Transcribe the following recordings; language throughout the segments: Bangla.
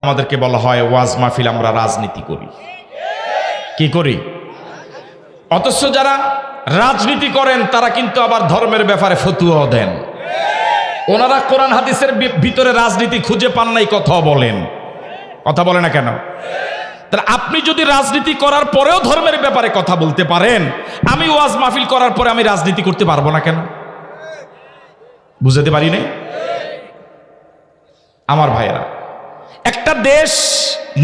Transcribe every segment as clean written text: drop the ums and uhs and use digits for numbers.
আমাদেরকে বলা হয় ওয়াজ মাহফিল আমরা রাজনীতি করি। কি করি? অথচ যারা রাজনীতি করেন তারা কিন্তু আবার ধর্মের ব্যাপারে ফতুয়া দেন। ওনারা কোরআন হাদিসের ভিতরে রাজনীতি খুঁজে পান নাই, কথা বলেন না কেন? তাহলে আপনি যদি রাজনীতি করার পরেও ধর্মের ব্যাপারে কথা বলতে পারেন, আমি ওয়াজ মাহফিল করার পরে আমি রাজনীতি করতে পারবো না কেন? বুঝাতে পারি নাই? আমার ভাইয়েরা, একটা দেশ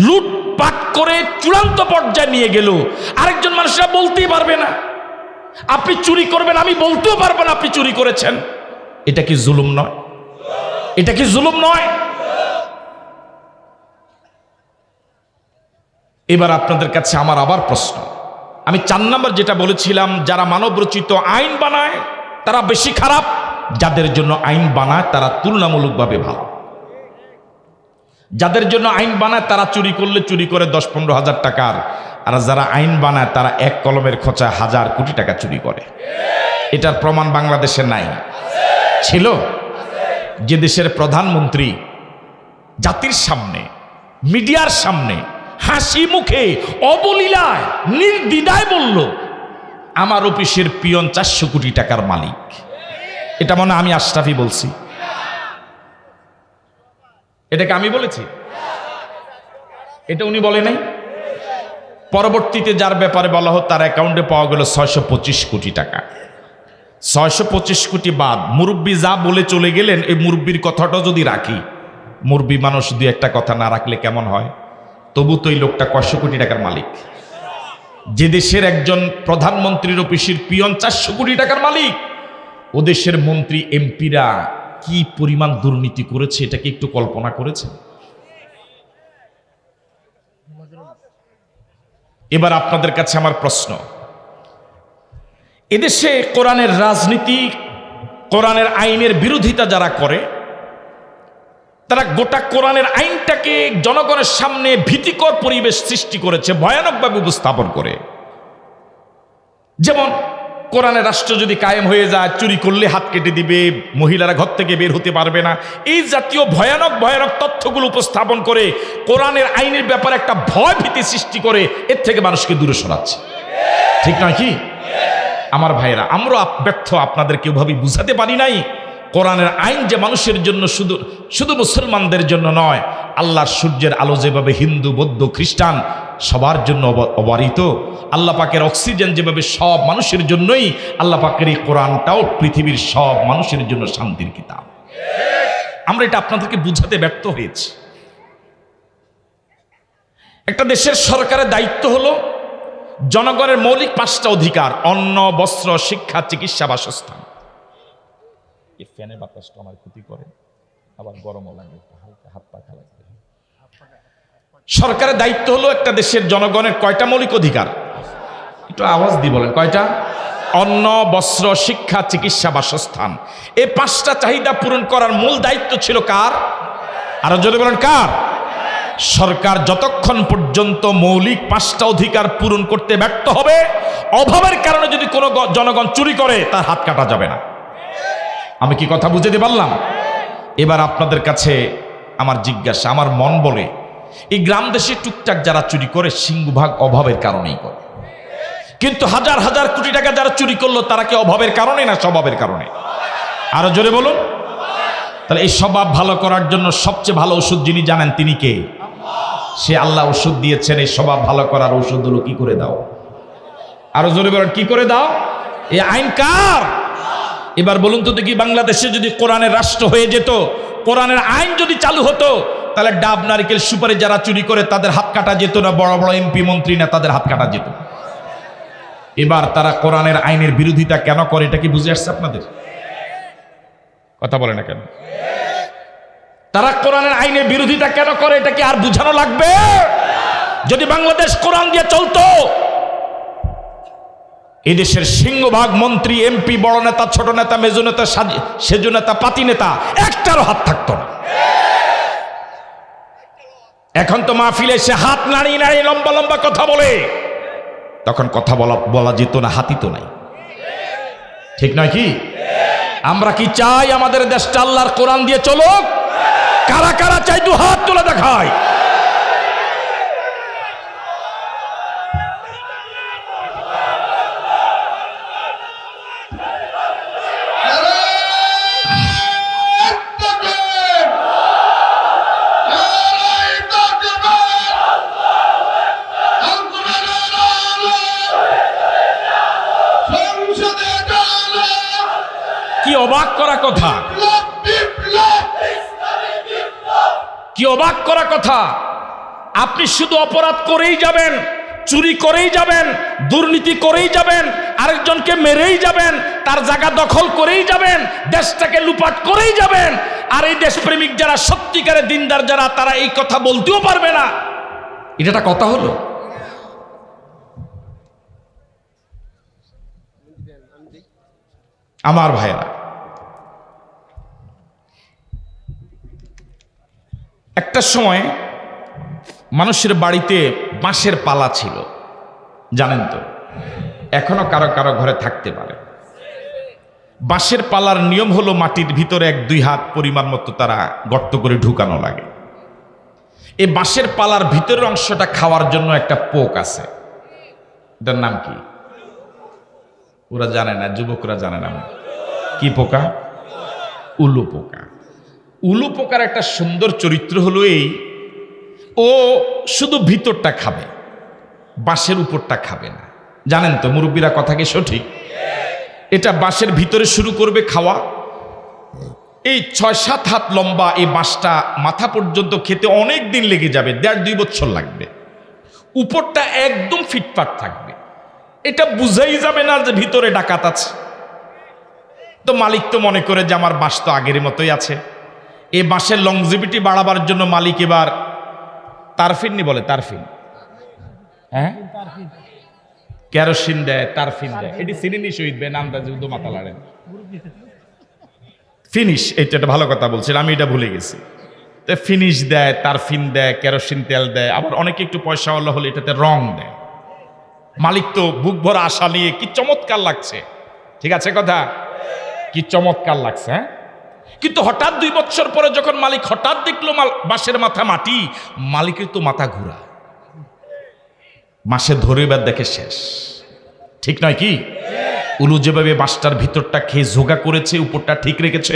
লুটপাট করে চূড়ান্ত পর্যায়ে নিয়ে গেল, আরেকজন মানুষরা বলতেই পারবে না আপনি চুরি করবেন, আমি বলতেও পারবো না আপনি চুরি করেছেন। এটা কি জুলুম নয়? এটা কি জুলুম নয়? এবার আপনাদের কাছে আমার আবার প্রশ্ন, আমি 4 নম্বর যেটা বলেছিলাম, যারা মানব রচিত আইন বানায় তারা বেশি খারাপ, যাদের জন্য আইন বানায় তারা তুলনামূলকভাবে ভালো। যাদের জন্য আইন বানায় তারা চুরি করলে চুরি করে 10-15 হাজার টাকার, আর যারা আইন বানায় তারা এক কলমের খোঁচা 1000 কোটি টাকা চুরি করে। এটার প্রমাণ বাংলাদেশে নাই? ছিল। যে দেশের প্রধানমন্ত্রী জাতির সামনে, মিডিয়ার সামনে হাসি মুখে অবলীলায় নির্দ্বিধায় বলল আমার অফিসের পিয়ন 400 কোটি টাকার মালিক, এটা মনে আমি আশরাফি বলছি? এটাকে আমি বলেছি? এটা উনি বলে নাই। পরবর্তীতে যার ব্যাপারে বলা হতো তার অ্যাকাউন্টে পাওয়া গেল 625 কোটি টাকা। 625 কোটি বাদ মুরব্বী যা বলে চলে গেলেন, এই মুরব্বীর কথাটা যদি রাখি, মুরব্বী মানুষ দুই একটা কথা না রাখলে কেমন হয়? তবু তো এই লোকটা 100 কোটি টাকার মালিক। যে দেশের একজন প্রধানমন্ত্রীর অফিসের পিয়ন 400 কোটি টাকার মালিক, ও দেশের মন্ত্রী এমপিরা কি পরিমাণ দুর্নীতি করেছে এটা কি একটু কল্পনা করেছে? এবার আপনাদের কাছে আমার প্রশ্ন, এদেশে কোরআনের রাজনীতি, কোরআনের আইনের বিরোধিতা যারা করে, তারা গোটা কোরআনের আইনটাকে জনগণের সামনে ভীতিকর পরিবেশ সৃষ্টি করেছে, ভয়ানকভাবে উপস্থাপন করে। যেমন কোরআনের রাষ্ট্র যদি কায়েম হয়ে যায়, চুরি করলে হাত কেটে দিবে, মহিলারা ঘর থেকে বের হতে পারবে না, এই জাতীয় ভয়ানক ভয়ানক তথ্যগুলো উপস্থাপন করে কোরআনের আইনের ব্যাপারে একটা ভয় ভীতি সৃষ্টি করে এর থেকে মানুষকে দূরে সরাচ্ছে। ঠিক নয় কি? আমার ভাইয়েরা, আমরা ব্যর্থ, আপনাদেরকে ওভাবেই বুঝাতে পারি নাই। কোরআনের আইন যে মানুষের জন্য শুধু মুসলমানদের জন্য নয়, আল্লাহর সূর্যের আলো যেভাবে হিন্দু, বৌদ্ধ, খ্রিস্টান সবার জন্য অবারিত, আল্লাহ পাকের অক্সিজেন যেভাবে সব মানুষের জন্যই, আল্লাহ পাকের এই কোরআনটাও পৃথিবীর সব মানুষের জন্য শান্তির কিতাব। আমরা এটা আপনাদেরকে বুঝাতে ব্যর্থ হয়েছি। একটা দেশের সরকারের দায়িত্ব হলো জনগণের মৌলিক 5টা অধিকার: অন্ন, বস্ত্র, শিক্ষা, চিকিৎসা, বাসস্থান। এই ফ্যানের বাতাসটা আমার ক্ষতি করে, আবার গরমও লাগে, হালকা হাত পা লাগবে। সরকারের দায়িত্ব হলো একটা দেশের জনগণের কয়টা মৌলিক অধিকার? একটু আওয়াজ দিয়ে বলেন, কয়টা? অন্ন, বস্ত্র, শিক্ষা, চিকিৎসা, বাসস্থান। এই 5টা চাহিদা পূরণ করার মূল দায়িত্ব ছিল কার? আরো জোরে বলেন, কার? সরকার যতক্ষণ পর্যন্ত মৌলিক 5টা অধিকার পূরণ করতে ব্যর্থ হবে, অভাবের কারণে যদি কোনো জনগণ চুরি করে তার হাত কাটা যাবে না। আমি কি কথা বুঝাতে পারলাম? এবার আপনাদের কাছে আমার জিজ্ঞাসা, আমার মন বলে এই গ্রাম দেশে টুকটাক যারা চুরি করে সিংহভাগ অভাবের কারণেই করে, কিন্তু হাজার হাজার কোটি টাকা যারা চুরি করলো তারা কি অভাবের কারণে না স্বভাবের কারণে? আরো জোরে বলুন। তাহলে এই স্বভাব ভালো করার জন্য সবচেয়ে ভালো ওষুধ যিনি জানেন তিনি কে? সে আল্লাহ ওষুধ দিয়েছেন। এই স্বভাব ভালো করার ওষুধ হলো কি করে দাও? আরো জোরে বলেন, কি করে দাও? এই আইন কার? এবার বলুন তো দেখি, বাংলাদেশে যদি কোরআনের রাষ্ট্র হয়ে যেত, কোরআনের আইন যদি চালু হতো, তাহলে ডাব, নারকেল, সুপারি যারা চুরি করে তাদের হাত কাটা যেত না? বড় বড় এমপি মন্ত্রী না তাদের হাত কাটা যেত? এবার তারা কোরআনের আইনের বিরোধিতা কেন করে এটা কি বুঝে আসছে আপনাদের? কথা বলে না কেন? তারা কোরআনের আইনের বিরোধিতা কেন করে এটা কি আর বুঝানো লাগবে? যদি বাংলাদেশ কোরআন দিয়ে চলতো, এদেশের সিংহভাগ মন্ত্রী, এমপি, বড় নেতা, ছোট নেতা, মেজো নেতা, সেজো নেতা, পাতি নেতা একটারও হাত থাকতো না। এখন তো মাহফিলে এসে হাত নাড়িয়ে নাড়িয়ে লম্বা লম্বা কথা বলে, তখন কথা বলা যেত না, হাতি তো নাই। ঠিক নয় কি? আমরা কি চাই আমাদের দেশটা আল্লাহর কোরআন দিয়ে চলুক? কারা কারা চাই দু হাত তুলে দেখায়। অবাক করা কথা, কি অবাক করা কথা। আপনি শুধু অপরাধ করেই যাবেন, চুরি করেই যাবেন, দুর্নীতি করেই যাবেন, আরেকজনকে মেরেই যাবেন, তার জায়গা দখল করেই যাবেন, দেশটাকে লুপাট করেই যাবেন। আর এই দেশপ্রেমিক যারা, সত্যিকারের দিনদার যারা, তারা এই কথা বলতেও পারবে না। এটা কথা হলো? আমার ভাইরা, একটা সময় মানুষের বাড়িতে বাঁশের পালা ছিল, জানেন তো? এখনো কারো কারো ঘরে থাকতে পারে। বাঁশের পালার নিয়ম হলো মাটির ভিতরে 1-2 হাত পরিমাণ মতো তারা গর্ত করে ঢুকানো লাগে। এই বাঁশের পালার ভিতরের অংশটা খাওয়ার জন্য একটা পোক আছে, এটার নাম কি? ওরা জানে না, যুবকরা জানে না। কি পোকা? উলু পোকা। উলু পোকার একটা সুন্দর চরিত্র হলো এই, ও শুধু ভিতরটা খাবে, বাঁশের উপরটা খাবে না। জানেন তো মুরব্বীরা কথা কি সঠিক? এটা বাঁশের ভিতরে শুরু করবে খাওয়া। এই 6-7 হাত লম্বা এই বাঁশটা মাথা পর্যন্ত খেতে অনেক দিন লেগে যাবে, 1.5-2 বছর লাগবে। উপরটা একদম ফিটফাট থাকবে, এটা বুঝাই যাবে না যে ভিতরে ডাকাত আছে। তো মালিক তো মনে করে যে আমার বাঁশ তো আগের মতোই আছে। এই বাঁশের লংজিভিটি বাড়াবার জন্য মালিক এবার তারফিন নি বলে, তারফিন, হ্যাঁ, কেরোসিন দেয়, তারফিন দেয়। এটি চিনি শহীদ ভাই নামটা যেহেতু মাথা লাড়েন, ফিনিশ, এটা ভালো কথা বলছেন, আমি এটা ভুলে গেছি। তো ফিনিশ দেয়, তারফিন দেয়, কেরোসিন তেল দেয়, আবার অনেকে একটু পয়সাওয়ালা হলে এটাতে রং দেয়। মালিক তো বুক ভরা আশা নিয়ে, কি চমৎকার লাগছে, ঠিক আছে কথা, কি চমৎকার লাগছে, হ্যাঁ। কিন্তু হঠাৎ 2 বছর পরে যখন মালিক হঠাৎ দেখলো বাঁশের মাথা মাটি, মালিকের তো মাথা ঘুরা, মাসে ধরে এবার দেখে শেষ। ঠিক নয় কি? উলু যেভাবে বাঁশটার ভিতরটা খেয়ে জোগা করেছে, উপরটা ঠিক রেখেছে,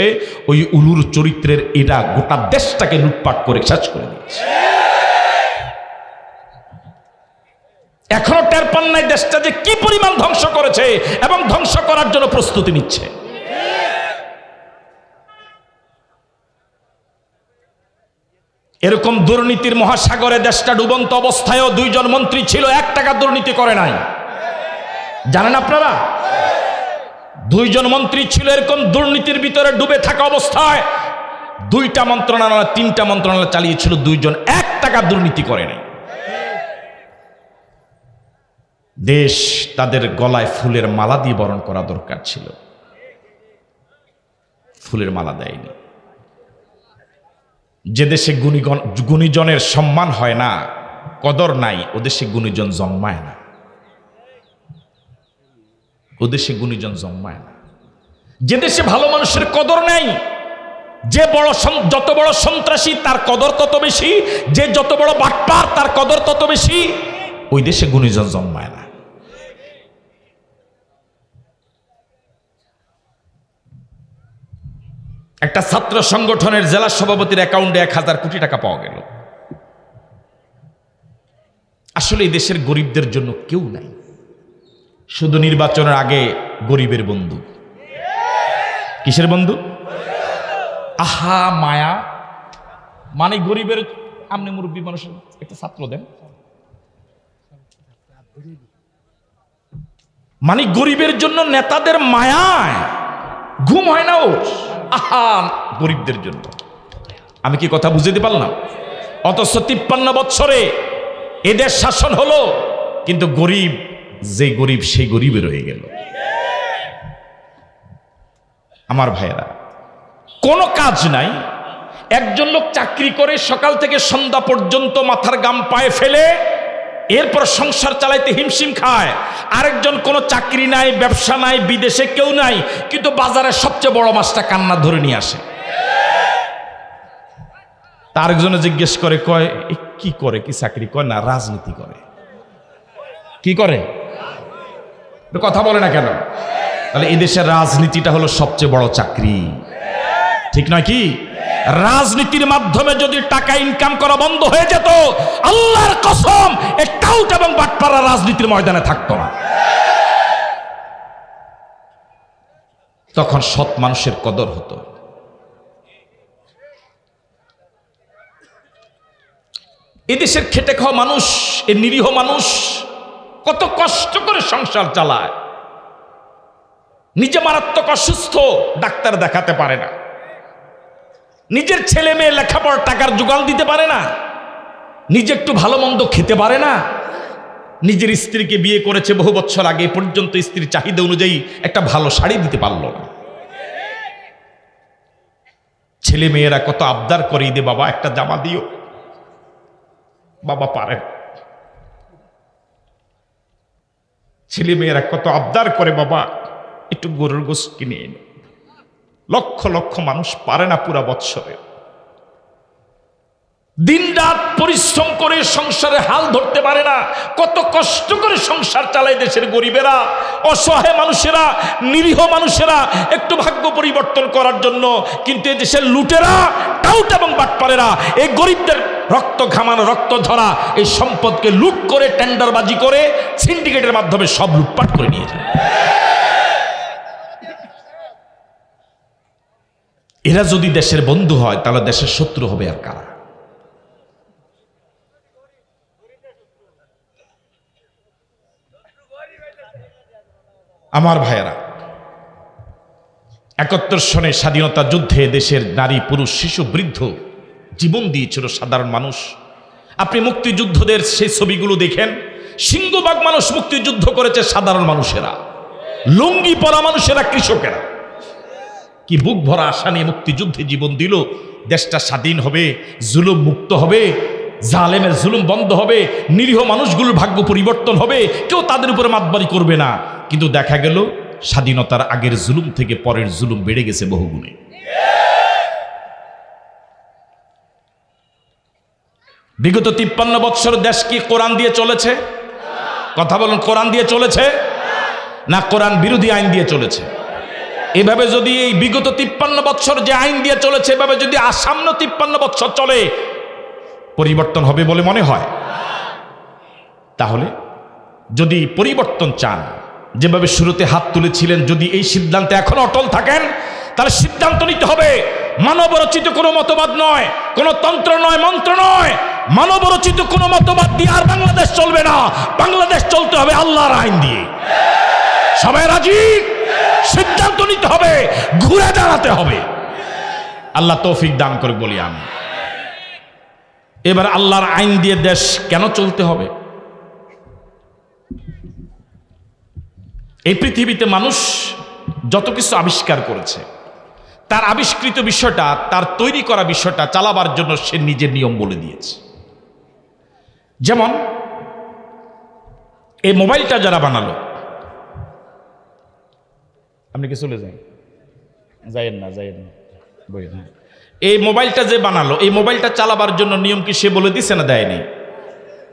ওই উলুর চরিত্রের এরা গোটা দেশটাকে লুটপাট করে শেষ করে দিয়েছে। এখনো টের পান নাই দেশটা যে কি পরিমাণ ধ্বংস করেছে এবং ধ্বংস করার জন্য প্রস্তুতি নিচ্ছে। এরকম দুর্নীতির মহাসাগরে দেশটা ডুবন্ত অবস্থায়ও 2 জন মন্ত্রী ছিল, 1 টাকা দুর্নীতি করে নাই। জানেন আপনারা? 2 জন মন্ত্রী ছিল এরকম দুর্নীতির ভিতরে ডুবে থাকা অবস্থায়। 2টা মন্ত্রণালয়, 3টা মন্ত্রণালয় চালিয়েছিল, 2 জন 1 টাকা দুর্নীতি করে নাই। দেশ তাদের গলায় ফুলের মালা দিয়ে বরণ করা দরকার ছিল, ফুলের মালা দেয়নি। যে দেশে গুণীজনের সম্মান হয় না, কদর নাই, ও দেশে গুণীজন জন্মায় না, ও দেশে গুণীজন জন্মায় না। যে দেশে ভালো মানুষের কদর নাই, যে যত বড় সন্ত্রাসী তার কদর তত বেশি, যে যত বড় বাটপার তার কদর তত বেশি, ওই দেশে গুণীজন জন্মায় না। একটা ছাত্র সংগঠনের জেলা সভাপতির অ্যাকাউন্টে 1000 কোটি টাকা পাওয়া গেল। আসলে এই দেশের গরিবদের জন্য কেউ নাই, শুধু নির্বাচনের আগে গরিবের বন্ধু। কিসের বন্ধু? আহা মায়া, মানে গরিবের, আমনে মুরব্বী মানুষের একটা ছাত্র দেন, মানে গরিবের জন্য নেতাদের মায়ায় ঘুম হয় না ওর। আহা গরিবদের জন্য। আমি কি কথা বুঝতে পারলাম? অথচ 53 বছরে এদের শাসন হলো, কিন্তু গরিব, যে গরিব সেই গরিবে রয়ে গেল। আমার ভাইয়েরা, কোনো কাজ নাই, একজন লোক চাকরি করে সকাল থেকে সন্ধ্যা পর্যন্ত মাথার গাম পায়ে ফেলে এরপর সংসার চালাইতে হিমশিম খায়। আরেকজন কোনো চাকরি নাই, ব্যবসা নাই, বিদেশে কেউ নাই, কিন্তু বাজারে সবচেয়ে বড় মাছটা কান্না ধরে নিয়ে আসে। তার একজনে জিজ্ঞেস করে, কয় কি করে, কি চাকরি করে? না, রাজনীতি করে। কি করে? কথা বলে না কেন? তাহলে এদেশের রাজনীতিটা হলো সবচেয়ে বড় চাকরি, ঠিক নয় কি? রাজনীতির মাধ্যমে যদি টাকা ইনকাম করা বন্ধ হয়ে যেত, আল্লাহর কসম এই টাউট এবং বাটপাড়া রাজনীতির ময়দানে থাকতো না। তখন সৎ মানুষের কদর হতো। এদেশের খেটে খাওয়া মানুষ, এ নিরীহ মানুষ কত কষ্ট করে সংসার চালায়, নিজে মারাত্মক অসুস্থ, ডাক্তার দেখাতে পারে না, নিজের ছেলে মেয়ে লেখাপড়ার টাকার জোগান দিতে পারে না, নিজে একটু ভালো মন্দ খেতে পারে না, নিজের স্ত্রীকে বিয়ে করেছে বহু বছর আগে, পর্যন্ত স্ত্রীর চাহিদা অনুযায়ী একটা ভালো শাড়ি দিতে পারল না। ছেলে মেয়েরা কত আবদার করে, দে বাবা একটা জামা দিও, বাবা পারে। ছেলে মেয়েরা কত আবদার করে, বাবা একটু গরুর গোশত কিনে এনো। লক্ষ লক্ষ মানুষ পারে না পুরা বৎসরে, দিন রাত পরিশ্রম করে সংসারে হাল ধরতে পারে না। কত কষ্ট করে সংসার চালায় দেশের গরিবেরা, অসহায় মানুষেরা, নিরীহ মানুষেরা একটু ভাগ্য পরিবর্তন করার জন্য। কিন্তু এই দেশের লুটেরা, টাউট এবং বাটপারেরা এই গরিবদের রক্ত ঘামানো, রক্ত ঝরা এই সম্পদকে লুট করে, টেন্ডারবাজি করে, সিন্ডিকেটের মাধ্যমে সব লুটপাট করে নিয়ে যায়। এরা যদি দেশের বন্ধু হয় তাহলে দেশের শত্রু হবে আর কারা? আমার ভাইয়েরা, ৭১ সনে স্বাধীনতা যুদ্ধে দেশের নারী, পুরুষ, শিশু, বৃদ্ধ জীবন দিয়েছিল সাধারণ মানুষ। আপনি মুক্তিযুদ্ধদের সেই ছবিগুলো দেখেন, সিংহভাগ মানুষ মুক্তিযুদ্ধ করেছে সাধারণ মানুষেরা, লুঙ্গি পরা মানুষেরা, কৃষকেরা। কি বুক ভরা আশা নিয়ে মুক্তিযুদ্ধে জীবন দিল, দেশটা স্বাধীন হবে, জুলুম মুক্ত হবে, জালেমের জুলুম বন্ধ হবে, নিরীহ মানুষগুলোর ভাগ্য পরিবর্তন হবে, কেউ তাদের উপরে মাতবারি করবে না। কিন্তু দেখা গেল স্বাধীনতার আগের জুলুম থেকে পরের জুলুম বেড়ে গেছে বহুগুণে। বিগত ৫৩ বৎসর দেশ কি কোরআন দিয়ে চলেছে? কথা বলুন, কোরআন দিয়ে চলেছে না কোরআন বিরোধী আইন দিয়ে চলেছে? এভাবে যদি এই বিগত ৫৩ বৎসর যে আইন দিয়ে চলেছে, এভাবে যদি আসান্ন ৫৩ বৎসর চলে, পরিবর্তন হবে বলে মনে হয়? তাহলে যদি পরিবর্তন চান, যেভাবে শুরুতে হাত তুলেছিলেন, যদি এই সিদ্ধান্তে এখন অটল থাকেন, তাহলে সিদ্ধান্ত নিতে হবে মানবরচিত কোনো মতবাদ নয়, কোনো তন্ত্র নয়, মন্ত্র নয়, মানবরচিত কোনো মতবাদ দিয়ে আর বাংলাদেশ চলবে না। বাংলাদেশ চলতে হবে আল্লাহর আইন দিয়ে। সবাই রাজি? সিদ্ধান্ত নিতে হবে, ঘুরে দাঁড়াতে হবে। আল্লাহ তৌফিক দান করে বলি আমি। এবার আল্লাহর আইন দিয়ে দেশ কেন চলতে হবে? এই পৃথিবীতে মানুষ যত কিছু আবিষ্কার করেছে, তার আবিষ্কৃত বিষয়টা, তার তৈরি করা বিষয়টা চালাবার জন্য সে নিজের নিয়ম বলে দিয়েছে। যেমন এই মোবাইলটা যারা বানালো, আপনি কি চলে যান? যাইয়েন না, যাইয়েন না, বই না। এই মোবাইলটা যে বানালো, এই মোবাইলটা চালাবার জন্য নিয়ম কি সে বলে দিছে না দেয়নি?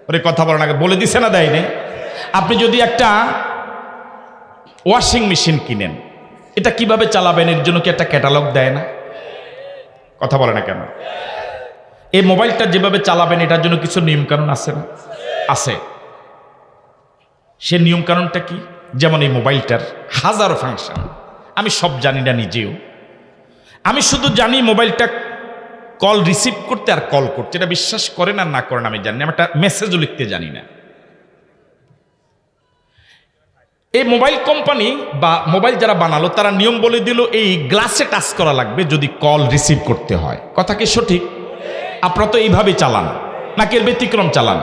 ওরে কথা বলেন আগে, বলে দিছে না দেয়নি? আপনি যদি একটা ওয়াশিং মেশিন কিনেন, এটা কিভাবে চালাবেন এর জন্য কি একটা ক্যাটালগ দেয় না? কথা বলে না কেন? এই মোবাইলটা যেভাবে চালাবেন এটার জন্য কিছু নিয়মকানুন আছে না? আছে। সে নিয়মকানুনটা কি? যেমন এই মোবাইলটার হাজারো ফাংশন, আমি সব জানি না নিজেও। আমি শুধু জানি মোবাইলটা কল রিসিভ করতে আর কল করতে। এটা বিশ্বাস করেন আর না করেন আমি জানি না, আমি একটা মেসেজও লিখতে জানি না। এই মোবাইল কোম্পানি বা মোবাইল যারা বানালো তারা নিয়ম বলে দিল এই গ্লাসে টাচ করা লাগবে যদি কল রিসিভ করতে হয়। কথা কি সঠিক? আপনারা তো এইভাবে চালান নাকি এর ব্যতিক্রম চালান?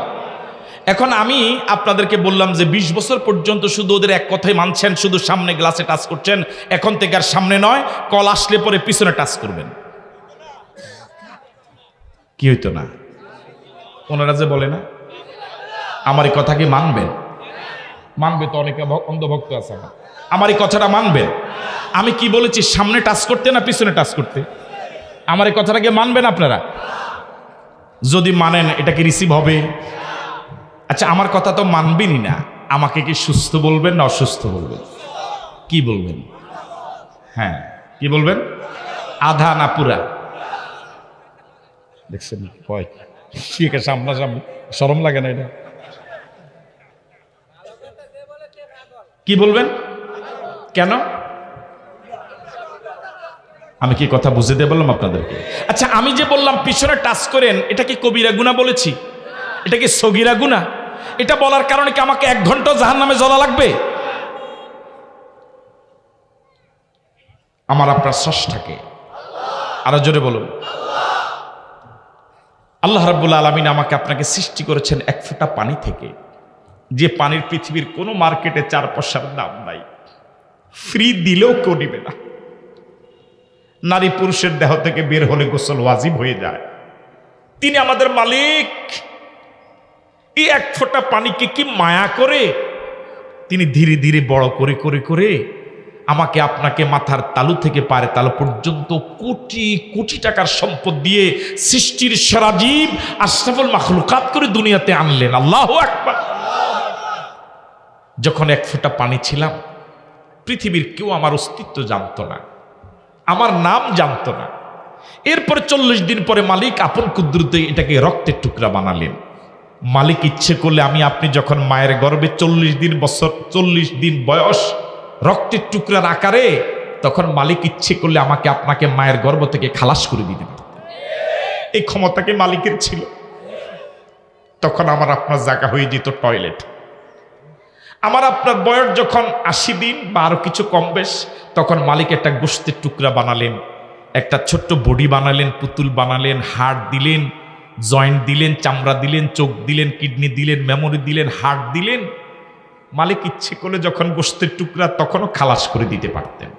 এখন আমি আপনাদেরকে বললাম যে ২০ বছর পর্যন্ত শুধু ওদের এক কথাই মানছেন, শুধু সামনে গ্লাসে টাচ করছেন, এখন থেকে আর সামনে নয়, কল আসলে পরে পিছনে টাচ করবেন। কি হইতো না? ওনারা যে বলে না, আমার এই কথা কি মানবেন? মানবে তো, অনেকে অন্ধভক্ত আছে। আমার এই কথাটা মানবেন? আমি কি বলেছি, সামনে টাচ করতে না পিছনে টাচ করতে? আমার এই কথাটাকে মানবেন আপনারা? যদি মানেন এটা কি রিসিভ হবে? আচ্ছা, আমার কথা তো মানবেনই না, আমাকে কি সুস্থ বলবেন না অসুস্থ বলবেন? কি বলবেন? হ্যাঁ, কি বলবেন? আধা না পুরা? দেখছেন কয় ঠিক আছে, সামনাসামনি শরম লাগে না এটা? কি বলবেন? কেন? আমি কি কথা বুঝে দিয়ে বললাম আপনাদেরকে? আচ্ছা, আমি যে বললাম পিছনে টাচ করেন, এটা কি কবিরা গুনাহ বলেছি? এটা কি সগীরা গুনাহ? এটা বলার কারণে কি আমাকে 1 ঘন্টা জাহান্নামে জ্বলা লাগবে? আমার আপনার স্রষ্টাকে আরো জোরে বলুন। আল্লাহ রাব্বুল আলামিন আমাকে আপনাকে সৃষ্টি করেছেন 1 ফোঁটা পানি থেকে, যে পানির পৃথিবীর কোনো মার্কেটে 4 পয়সার দাম নাই, ফ্রি দিলেও কেউ নিবে না। নারী পুরুষের দেহ থেকে বের হলে গোসল ওয়াজিব হয়ে যায়। তিনি আমাদের মালিক। এই 1 ফোঁটা পানিকে কি মায়া করে তিনি ধীরে ধীরে বড় করে করে করে আমাকে আপনাকে মাথার তালু থেকে পায়ের তালু পর্যন্ত কোটি কোটি টাকার সম্পদ দিয়ে সৃষ্টির সেরা জীব আশরাফুল মাখলুকাত করে দুনিয়াতে আনলেন। আল্লাহু আকবার। যখন 1 ফোঁটা পানি ছিলাম, পৃথিবীর কেউ আমার অস্তিত্ব জানতো না, আমার নাম জানতো না। এরপরে 40 দিন পরে মালিক আপন কুদরতে এটাকে রক্তের টুকরা বানালেন। মালিক ইচ্ছে করলে আমি আপনি যখন মায়ের গর্ভে 40 দিন বয়স রক্তের টুকরার আকারে, তখন মালিক ইচ্ছে করলে আমাকে আপনাকে মায়ের গর্ভ থেকে খালাস করে দিতে পারতেন। এই ক্ষমতাকে মালিকের ছিল। তখন আমার আপনার জায়গা হয়ে যেত টয়লেট। আমার আপনার বয়স যখন 80 দিন বা আরো কিছু কম বেশ, তখন মালিক একটা গোশতের টুকরা বানালেন, একটা ছোট্ট বডি বানালেন, পুতুল বানালেন, হাড় দিলেন, জয়েন্ট দিলেন, চামড়া দিলেন, চোখ দিলেন, কিডনি দিলেন, মেমোরি দিলেন, হার্ট দিলেন। মালিক ইচ্ছে করলে যখন গোশতের টুকরা তখনও খালাস করে দিতে পারতেন।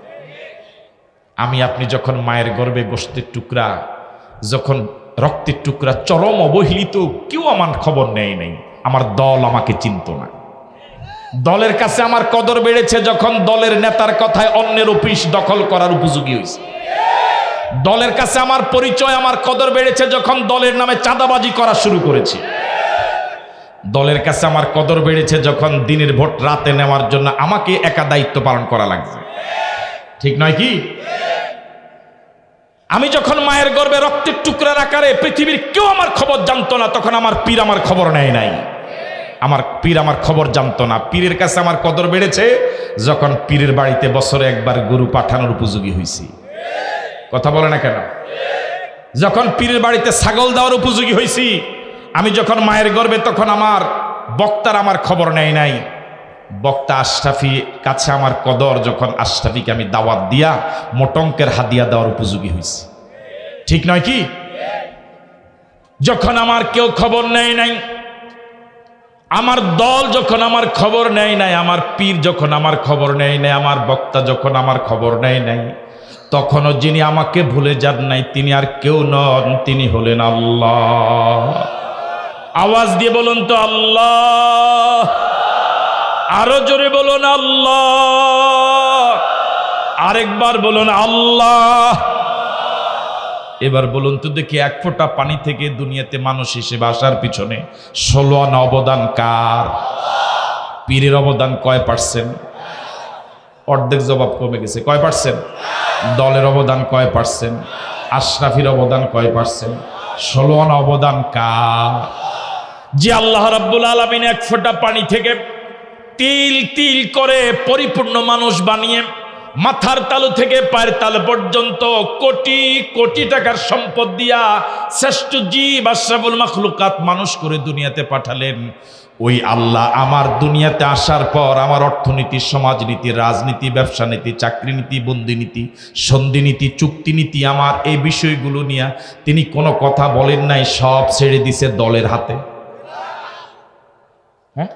আমি আপনি যখন মায়ের গর্ভে গোশতের টুকরা, যখন রক্তের টুকরা, চরম অবহেলিত, কেউ আমার খবর নেয় নাই। আমার দল আমাকে চিনত না। দলের কাছে আমার কদর বেড়েছে যখন দলের নেতার কথায় অন্যের অফিস দখল করার উপযোগী হয়েছে। দলের কাছে আমার পরিচয়, আমার কদর বেড়েছে যখন দলের নামে চাঁদাবাজি করা শুরু করেছি। দলের কাছে আমার কদর বেড়েছে যখন দিনের ভোট রাতে নেওয়ার জন্য আমাকে একা দায়িত্ব পালন করা লাগছে। ঠিক নয় কি? আমি যখন মায়ের গর্ভে রক্তের টুকরার আকারে, পৃথিবীর কেউ আমার খবর জানতো না, তখন আমার পীর আমার খবর নেয় নাই। আমার পীর আমার খবর জানতো না। পীরের কাছে আমার কদর বেড়েছে যখন পীরের বাড়িতে বছরে একবার গরু পাঠানোর উপযোগী হয়েছি। কথা বলে না কেন? যখন পীরের বাড়িতে ছাগল দেওয়ার উপযোগী হয়েছি। আমি যখন মায়ের গর্ভে, তখন আমার বক্তার আমার খবর নেয় নাই। বক্তা আশরাফি কাছে আমার কদর যখন আশরাফিকে আমি দাওয়াত দিয়া মোটঙ্কের হাদিয়া দেওয়ার উপযোগী হয়েছি। ঠিক নয় কি? যখন আমার কেউ খবর নেয় নাই, আমার দল যখন আমার খবর নেয় নাই, আমার পীর যখন আমার খবর নেয় নাই, আমার বক্তা যখন আমার খবর নেয় নাই, তখনও যিনি আমাকে ভুলে যান নাই তিনি আর কেউ নন, তিনি হলেন আল্লাহ। আওয়াজ দিয়ে বলুন তো আল্লাহ। আরো জোরে বলুন আল্লাহ। আরেকবার বলুন আল্লাহ। এবার বলুন তো দেখি, 1 ফোঁটা পানি থেকে দুনিয়াতে মানুষ হিসেবে আসার পিছনে 16 আনা অবদান কার? পীরের অবদান কয় পার্সেন্ট? অর্ধেক জবাব কমে গেছে। কয় পার্সেন্ট? দলের অবদান কয় পার্সেন্ট? আশরাফির অবদান কয় পার্সেন্ট? 16 আনা অবদান কার? যে আল্লাহ রাব্বুল আলামিন 1 ফোঁটা পানি থেকে তিল তিল করে পরিপূর্ণ মানুষ বানিয়ে মাথার তালু থেকে পায়ের তালু পর্যন্ত কোটি কোটি টাকার সম্পদ দিয়া শ্রেষ্ঠ জীব আশরাফুল মাখলুকাত মানুষ করে দুনিয়াতে পাঠালেন। ওই আল্লাহ আমার দুনিয়াতে আসার পর আমার অর্থনীতি, সমাজনীতি, রাজনীতি, ব্যবসা নীতি, চাকরি নীতি, বন্দি নীতি, সন্ধি নীতি, চুক্তি নীতি, আমার এই বিষয়গুলো নিয়ে তিনি কোনো কথা বলেন নাই, সব ছেড়ে দিছে দলের হাতে। হ্যাঁ,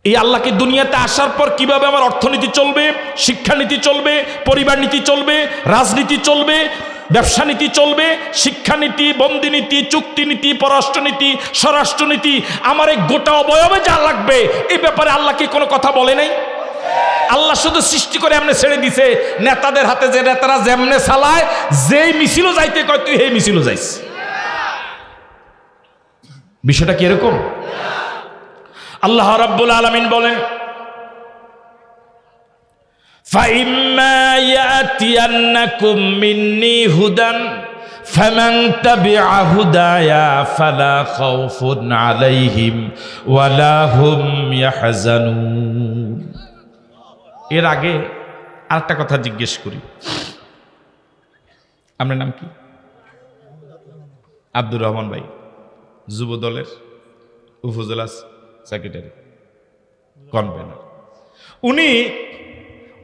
এই আল্লাহকে দুনিয়াতে আসার পর কিভাবে আমার অর্থনীতি চলবে, শিক্ষানীতি চলবে, পরিবার নীতি চলবে, রাজনীতি চলবে, ব্যবসা নীতি চলবে, শিক্ষানীতি, বন্দিনীতি, চুক্তিনীতি, পররাষ্ট্রনীতি, স্বরাষ্ট্রনীতি, আমার এই গোটা অবয়বে যা লাগবে, এই ব্যাপারে আল্লাহ কি কোনো কথা বলে নাই? আল্লাহ শুধু সৃষ্টি করে এমনি ছেড়ে দিছে নেতাদের হাতে, যে নেতারা যেমনে চালায়, যেই মিছিলও যাইতে কয় তুই এই মিছিলও যাইস। বিষয়টা কি এরকম? আল্লাহ রাব্বুল আলামিন বলেন, ফাইম্মা ইয়াতিয়ান্নাকুম মিন্নি হুদান ফামান তাবিআ হুদায়া ফালা খাউফুন আলাইহিম ওয়ালা হুম ইয়াহজানুন। এর আগে আরেকটা কথা জিজ্ঞেস করি, আপনার নাম কি? আব্দুর রহমান ভাই, যুব দলের উপজেলা সেক্রেটারি, কনভেনার। উনি,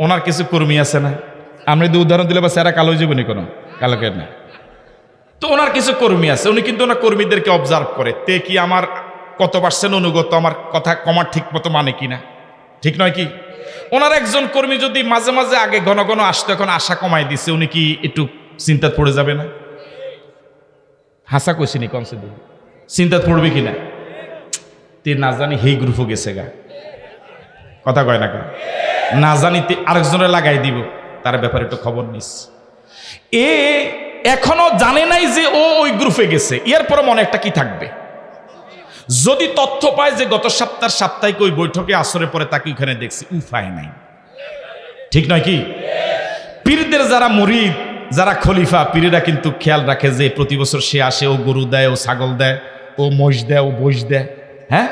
ওনার কিছু কর্মী আছে না, আমরা যদি উদাহরণ দিলে বা স্যারা কালো জীবনী কোনো কালোকের না, তো ওনার কিছু কর্মী আছে, উনি কিন্তু ওনার কর্মীদেরকে অবজার্ভ করে, তে কি আমার কত পার্সেন্ট অনুগত, আমার কথা কমার ঠিক মতো মানে কিনা, ঠিক নয় কি? ওনার একজন কর্মী যদি মাঝে মাঝে আগে ঘন ঘন আসতো, এখন আশা কমাই দিছে, উনি কি একটু চিন্তাত পড়ে যাবে না? হাসা কইসিনি কনসে দিন চিন্তাত পড়বে কিনা? তে না জানি হেই গ্রুপও গেছে গা, কথা কয় না কা, না জানিতে আরেকজনের লাগাই দিব, তার ব্যাপারে একটু খবর নিস। এ এখনো জানে নাই যে ও ওই গ্রুপে গেছে, এরপরে মনে একটা কি থাকবে? যদি তথ্য পায় যে গত সপ্তাহের সাপ্তাহিক ওই বৈঠকে আসরে পরে তাকে ওখানে দেখছি, উপায় নাই, ঠিক নয় কি? পীরদের যারা মুরিদ, যারা খলিফা, পীরেরা কিন্তু খেয়াল রাখে যে প্রতি বছর সে আসে, ও গরু দেয়, ও ছাগল দেয়, ও মোষ দেয়, ও বইস দেয়। হ্যাঁ,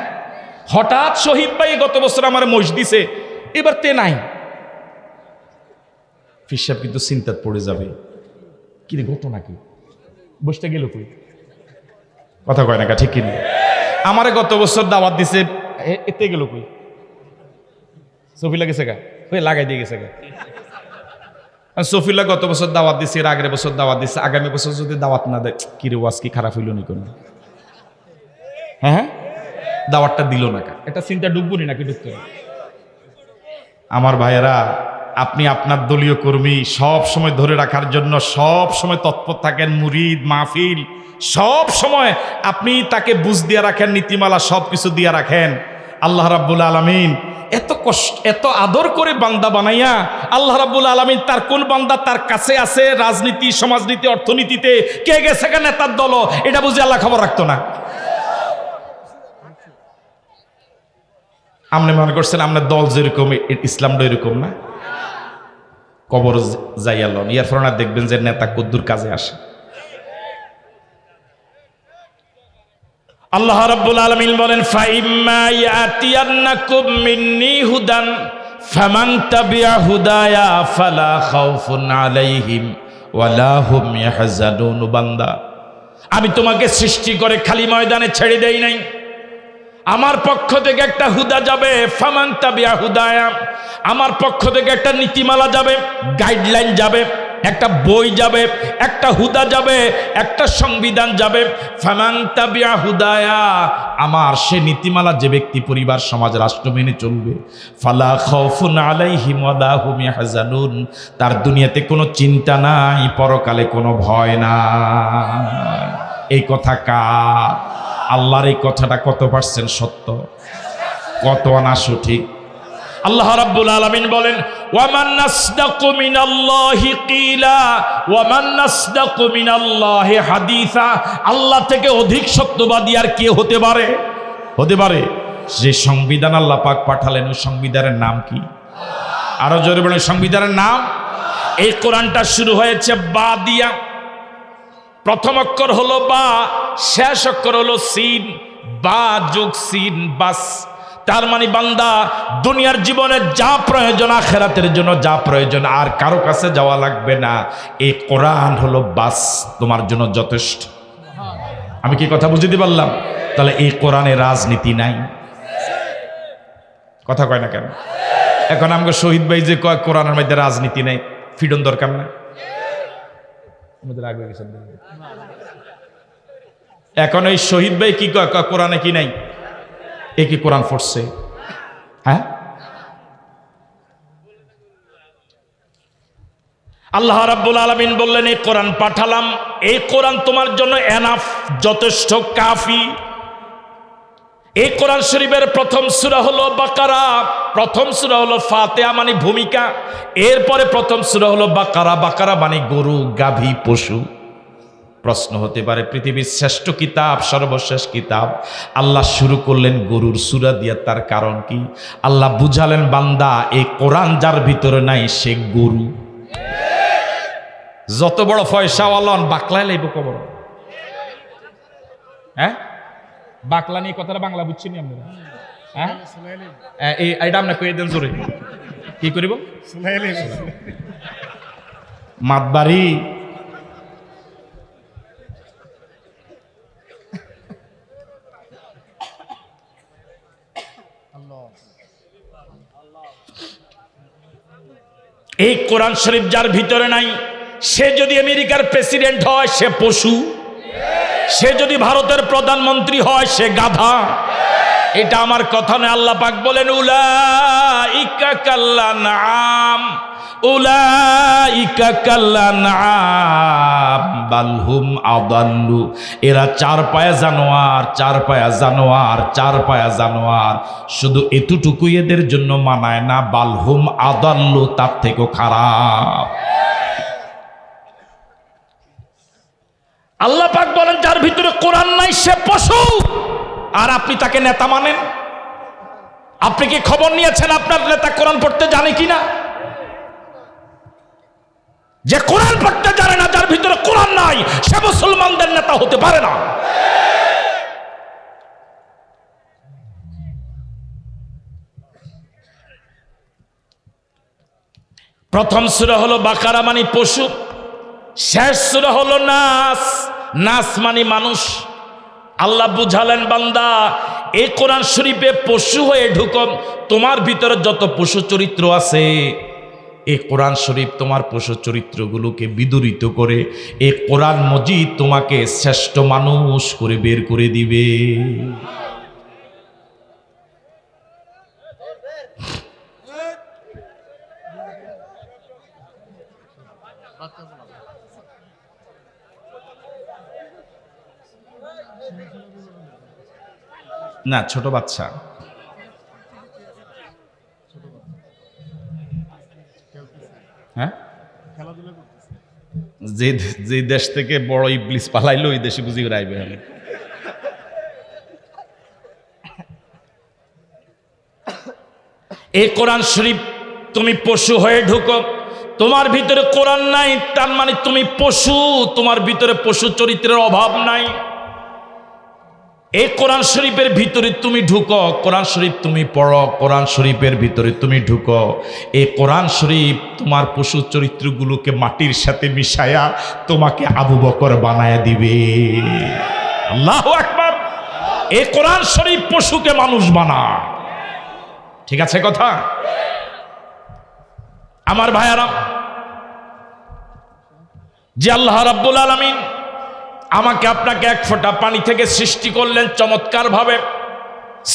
হঠাৎ শহীদ ভাই গত বছর আমার মোষ দিছে, এবার তে নাই, পীর সাহেব কিন্তু চিন্তাত পড়ে যাবে, কি রে ঘটনা কি, বসতে গেল কই, কথা কয় না কা, ঠিক কিনা? আমারে গত বছর দাওয়াত দিছে, এতে গেল কই, সফিলা গেছে গা, ওই লাগাই দিয়ে গেছে গা। সফিলা গত বছর দাওয়াত দিছে, এর আগের বছর দাওয়াত দিছে, আগামী বছর যদি দাওয়াত না দেয়, কি রে ওয়াজ কি খারাপ হইল নি কোনো? হ্যাঁ, দাওয়াতটা দিল না কা, এটা চিন্তা ডুববো নি নাকি ডুবতে? আমার ভাইয়েরা, আপনি আপনার দলীয় কর্মী সব সময় ধরে রাখার জন্য সব সময় তৎপর থাকেন, মুরিদ মাহফিল সব সময় আপনি তাকে বুঝ দিয়ে রাখেন, নীতিমালা সব কিছু দিয়ে রাখেন। আল্লাহ রাব্বুল আলামিন এত কষ্ট, এত আদর করে বান্দা বানাইয়া, আল্লাহ রাব্বুল আলামিন তার কোন বান্দা তার কাছে আছে রাজনীতি, সমাজনীতি, অর্থনীতিতে, কে গেছে কেন নেতার দল, এটা বুঝে আল্লাহ খবর রাখতো না? আপনি মনে করছেন আপনার দল যেরকম ইসলামটা এরকম না? কবর যাইয়া লন, ইয়ার ফলে দেখবেন যে নেতা কদ্দুর কাজে আসে। আল্লাহ রাব্বুল আলামিন বলেন, ফাইম্মা ইয়াতিয়ান্নাকুম মিন্নি হুদান ফামান তাবিআ হুদায়া ফালা খাউফুন আলাইহিম ওয়ালা হুম ইয়াহজানুন। বান্দা, আমি তোমাকে সৃষ্টি করে খালি ময়দানে ছেড়ে দেই নাই, আমার পক্ষ থেকে একটা হুদা যাবে, ফামান তাবিআ হুদায়া, আমার পক্ষ থেকে একটা নীতিমালা যাবে, গাইডলাইন যাবে, একটা বই যাবে, একটা হুদা যাবে, একটা সংবিধান যাবে। ফামান তাবিআ হুদায়া, আমার সে নীতিমালা যে ব্যক্তি পরিবার সমাজ রাষ্ট্র মেনে চলবে, ফালা খাউফুন আলাইহিম ওয়ালা হুম ইয়াহজানুন, তার দুনিয়াতে কোনো চিন্তা নাই, পরকালে কোনো ভয় নাই। এই কথা কার? আল্লাহর। এই কথাটা কত পার্সেন্ট সত্য, কত আনা সঠিক? আল্লাহ রাব্বুল আলামিন বলেন, ওয়ামান নাসদাকু মিনাল্লাহি কিলা ওয়ামান নাসদাকু মিনাল্লাহি হাদিসা। আল্লাহ থেকে অধিক সত্যবাদী আর কে হতে পারে? হতে পারে যে সংবিধান আল্লাহ পাক পাঠালেন, ওই সংবিধানের নাম কি? আরো জোরে বলেন, সংবিধানের নাম। এই কোরআনটা শুরু হয়েছে বা দিয়া, প্রথম অক্ষর হলো বা, শেষ অক্ষর হলো সিন, বা যোগ সিন, বাস। তার মানে বান্দা, দুনিয়ার জীবনে যা প্রয়োজন, আখিরাতের জন্য যা প্রয়োজন, আর কারো কাছে যাওয়া লাগবে না। এই কোরআন হলো বাস, তোমার জন্য যথেষ্ট। আমি কি কথা বুঝতে পারলাম? তাহলে এই কোরআনে রাজনীতি নাই, কথা কয় না কেন? এখন আমাকে শহীদ ভাই যে কয় কোরআনের মধ্যে রাজনীতি নাই, ফ্রিডম দরকার না? এখন এই শহীদ ভাই কি কয়, কোরআনে কি নাই? এ কি কোরআন পড়ছে? হ্যাঁ, আল্লাহ রাব্বুল আলামিন বললেন, এই কোরআন পাঠালাম, এই কোরআন তোমার জন্য এনাফ, যথেষ্ট, কাফি। এই কোরআন শরীফের প্রথম সূরা হলো বাকারা, প্রথম সূরা হলো ফাতিহা মানে ভূমিকা, এরপরে প্রথম সূরা হলো বাকারা। বাকারা মানে গরু, গাভী, পশু। প্রশ্ন হতে পারে, পৃথিবীর শ্রেষ্ঠ কিতাব, সর্বশেষ কিতাব, আল্লাহ শুরু করলেন গরুর সূরা দিয়া, তার কারণ কি? আল্লাহ বুঝালেন, বান্দা, এই কোরআন যার ভিতরে নাই সে গরু। যত বড় পয়সাওয়ালা বাকলাই লাইব কবর। হ্যাঁ, বাকলা নিয়ে কথাটা বাংলা বুঝছি নি আমরা? হ্যাঁ, এটা আমরা কয়ে দেন জোরে। কি করিব মাতবাড়ি এই কোরআন শরীফ যার ভিতরে নাই সে যদি আমেরিকার প্রেসিডেন্ট হয় সে পশু, সে যদি ভারতের প্রধানমন্ত্রী হয় সে গাধা। এটা আমার কথা নয়। আল্লাহ পাক বলেন উলাইকা কাল্লানআম উলাইকা কাল্লানআম বাল হুম আদাল্লু। এরা চার পায়া জানোয়ার, চার পায়া জানোয়ার, চার পায়া জানোয়ার। শুধু এতটুকুই এদের জন্য মানায় না, বাল হুম আদাল্লু, তার থেকেও খারাপ। আল্লাহ পাক বলেন যার ভিতরে কোরআন নাই সে পশু। আর আপনি তাকে নেতা মানেন? আপনি কি খবর নিয়েছেন আপনার নেতা কোরআন পড়তে জানে কিনা? যে কোরআন পড়তে জানে না, যার ভিতরে কোরআন নাই, সে মুসলমানদের নেতা হতে পারে না। প্রথম সূরা হলো বাকারা মানে পশু, শেষ সূরা হলো নাস, নাস মানে মানুষ। আল্লাহ বুঝালেন বান্দা এই কোরআন শরীফে পশু হয়ে ঢুকো, তোমার ভিতরে যত পশু চরিত্র আছে এই কোরআন শরীফ তোমার পশু চরিত্রগুলোকে বিদূরিত করে এই কোরআন মজিদ তোমাকে শ্রেষ্ঠ মানুষ করে বের করে দিবে। না ছোট বাচ্চা, হ্যাঁ যে দেশ থেকে বড় ইবলিস পালাইলো ওই দেশে বুঝি রাইবে। এই কোরআন শরীফ তুমি পশু হয়ে ঢুকো, তোমার ভিতরে কোরআন নাই তার মানে তুমি পশু, তোমার ভিতরে পশু চরিত্রের অভাব নাই। এই কোরআন শরীফের ভিতরে তুমি ঢুকো, কোরআন শরীফ তুমি পড়ো, কোরআন শরীফের ভিতরে তুমি ঢুকো। এই কোরআন শরীফ তোমার পশু চরিত্রগুলোকে মাটির সাথে মিশায়া তোমাকে আবু বকর বানায়া দিবে। আল্লাহু আকবার। এই কোরআন শরীফ পশুকে মানুষ বানায়। ঠিক আছে কথা? আমার ভাইয়ারা, যে আল্লাহ রাব্বুল আলামিন আমাকে আপনাকে এক ফোঁটা পানি থেকে সৃষ্টি করলেন, চমৎকার ভাবে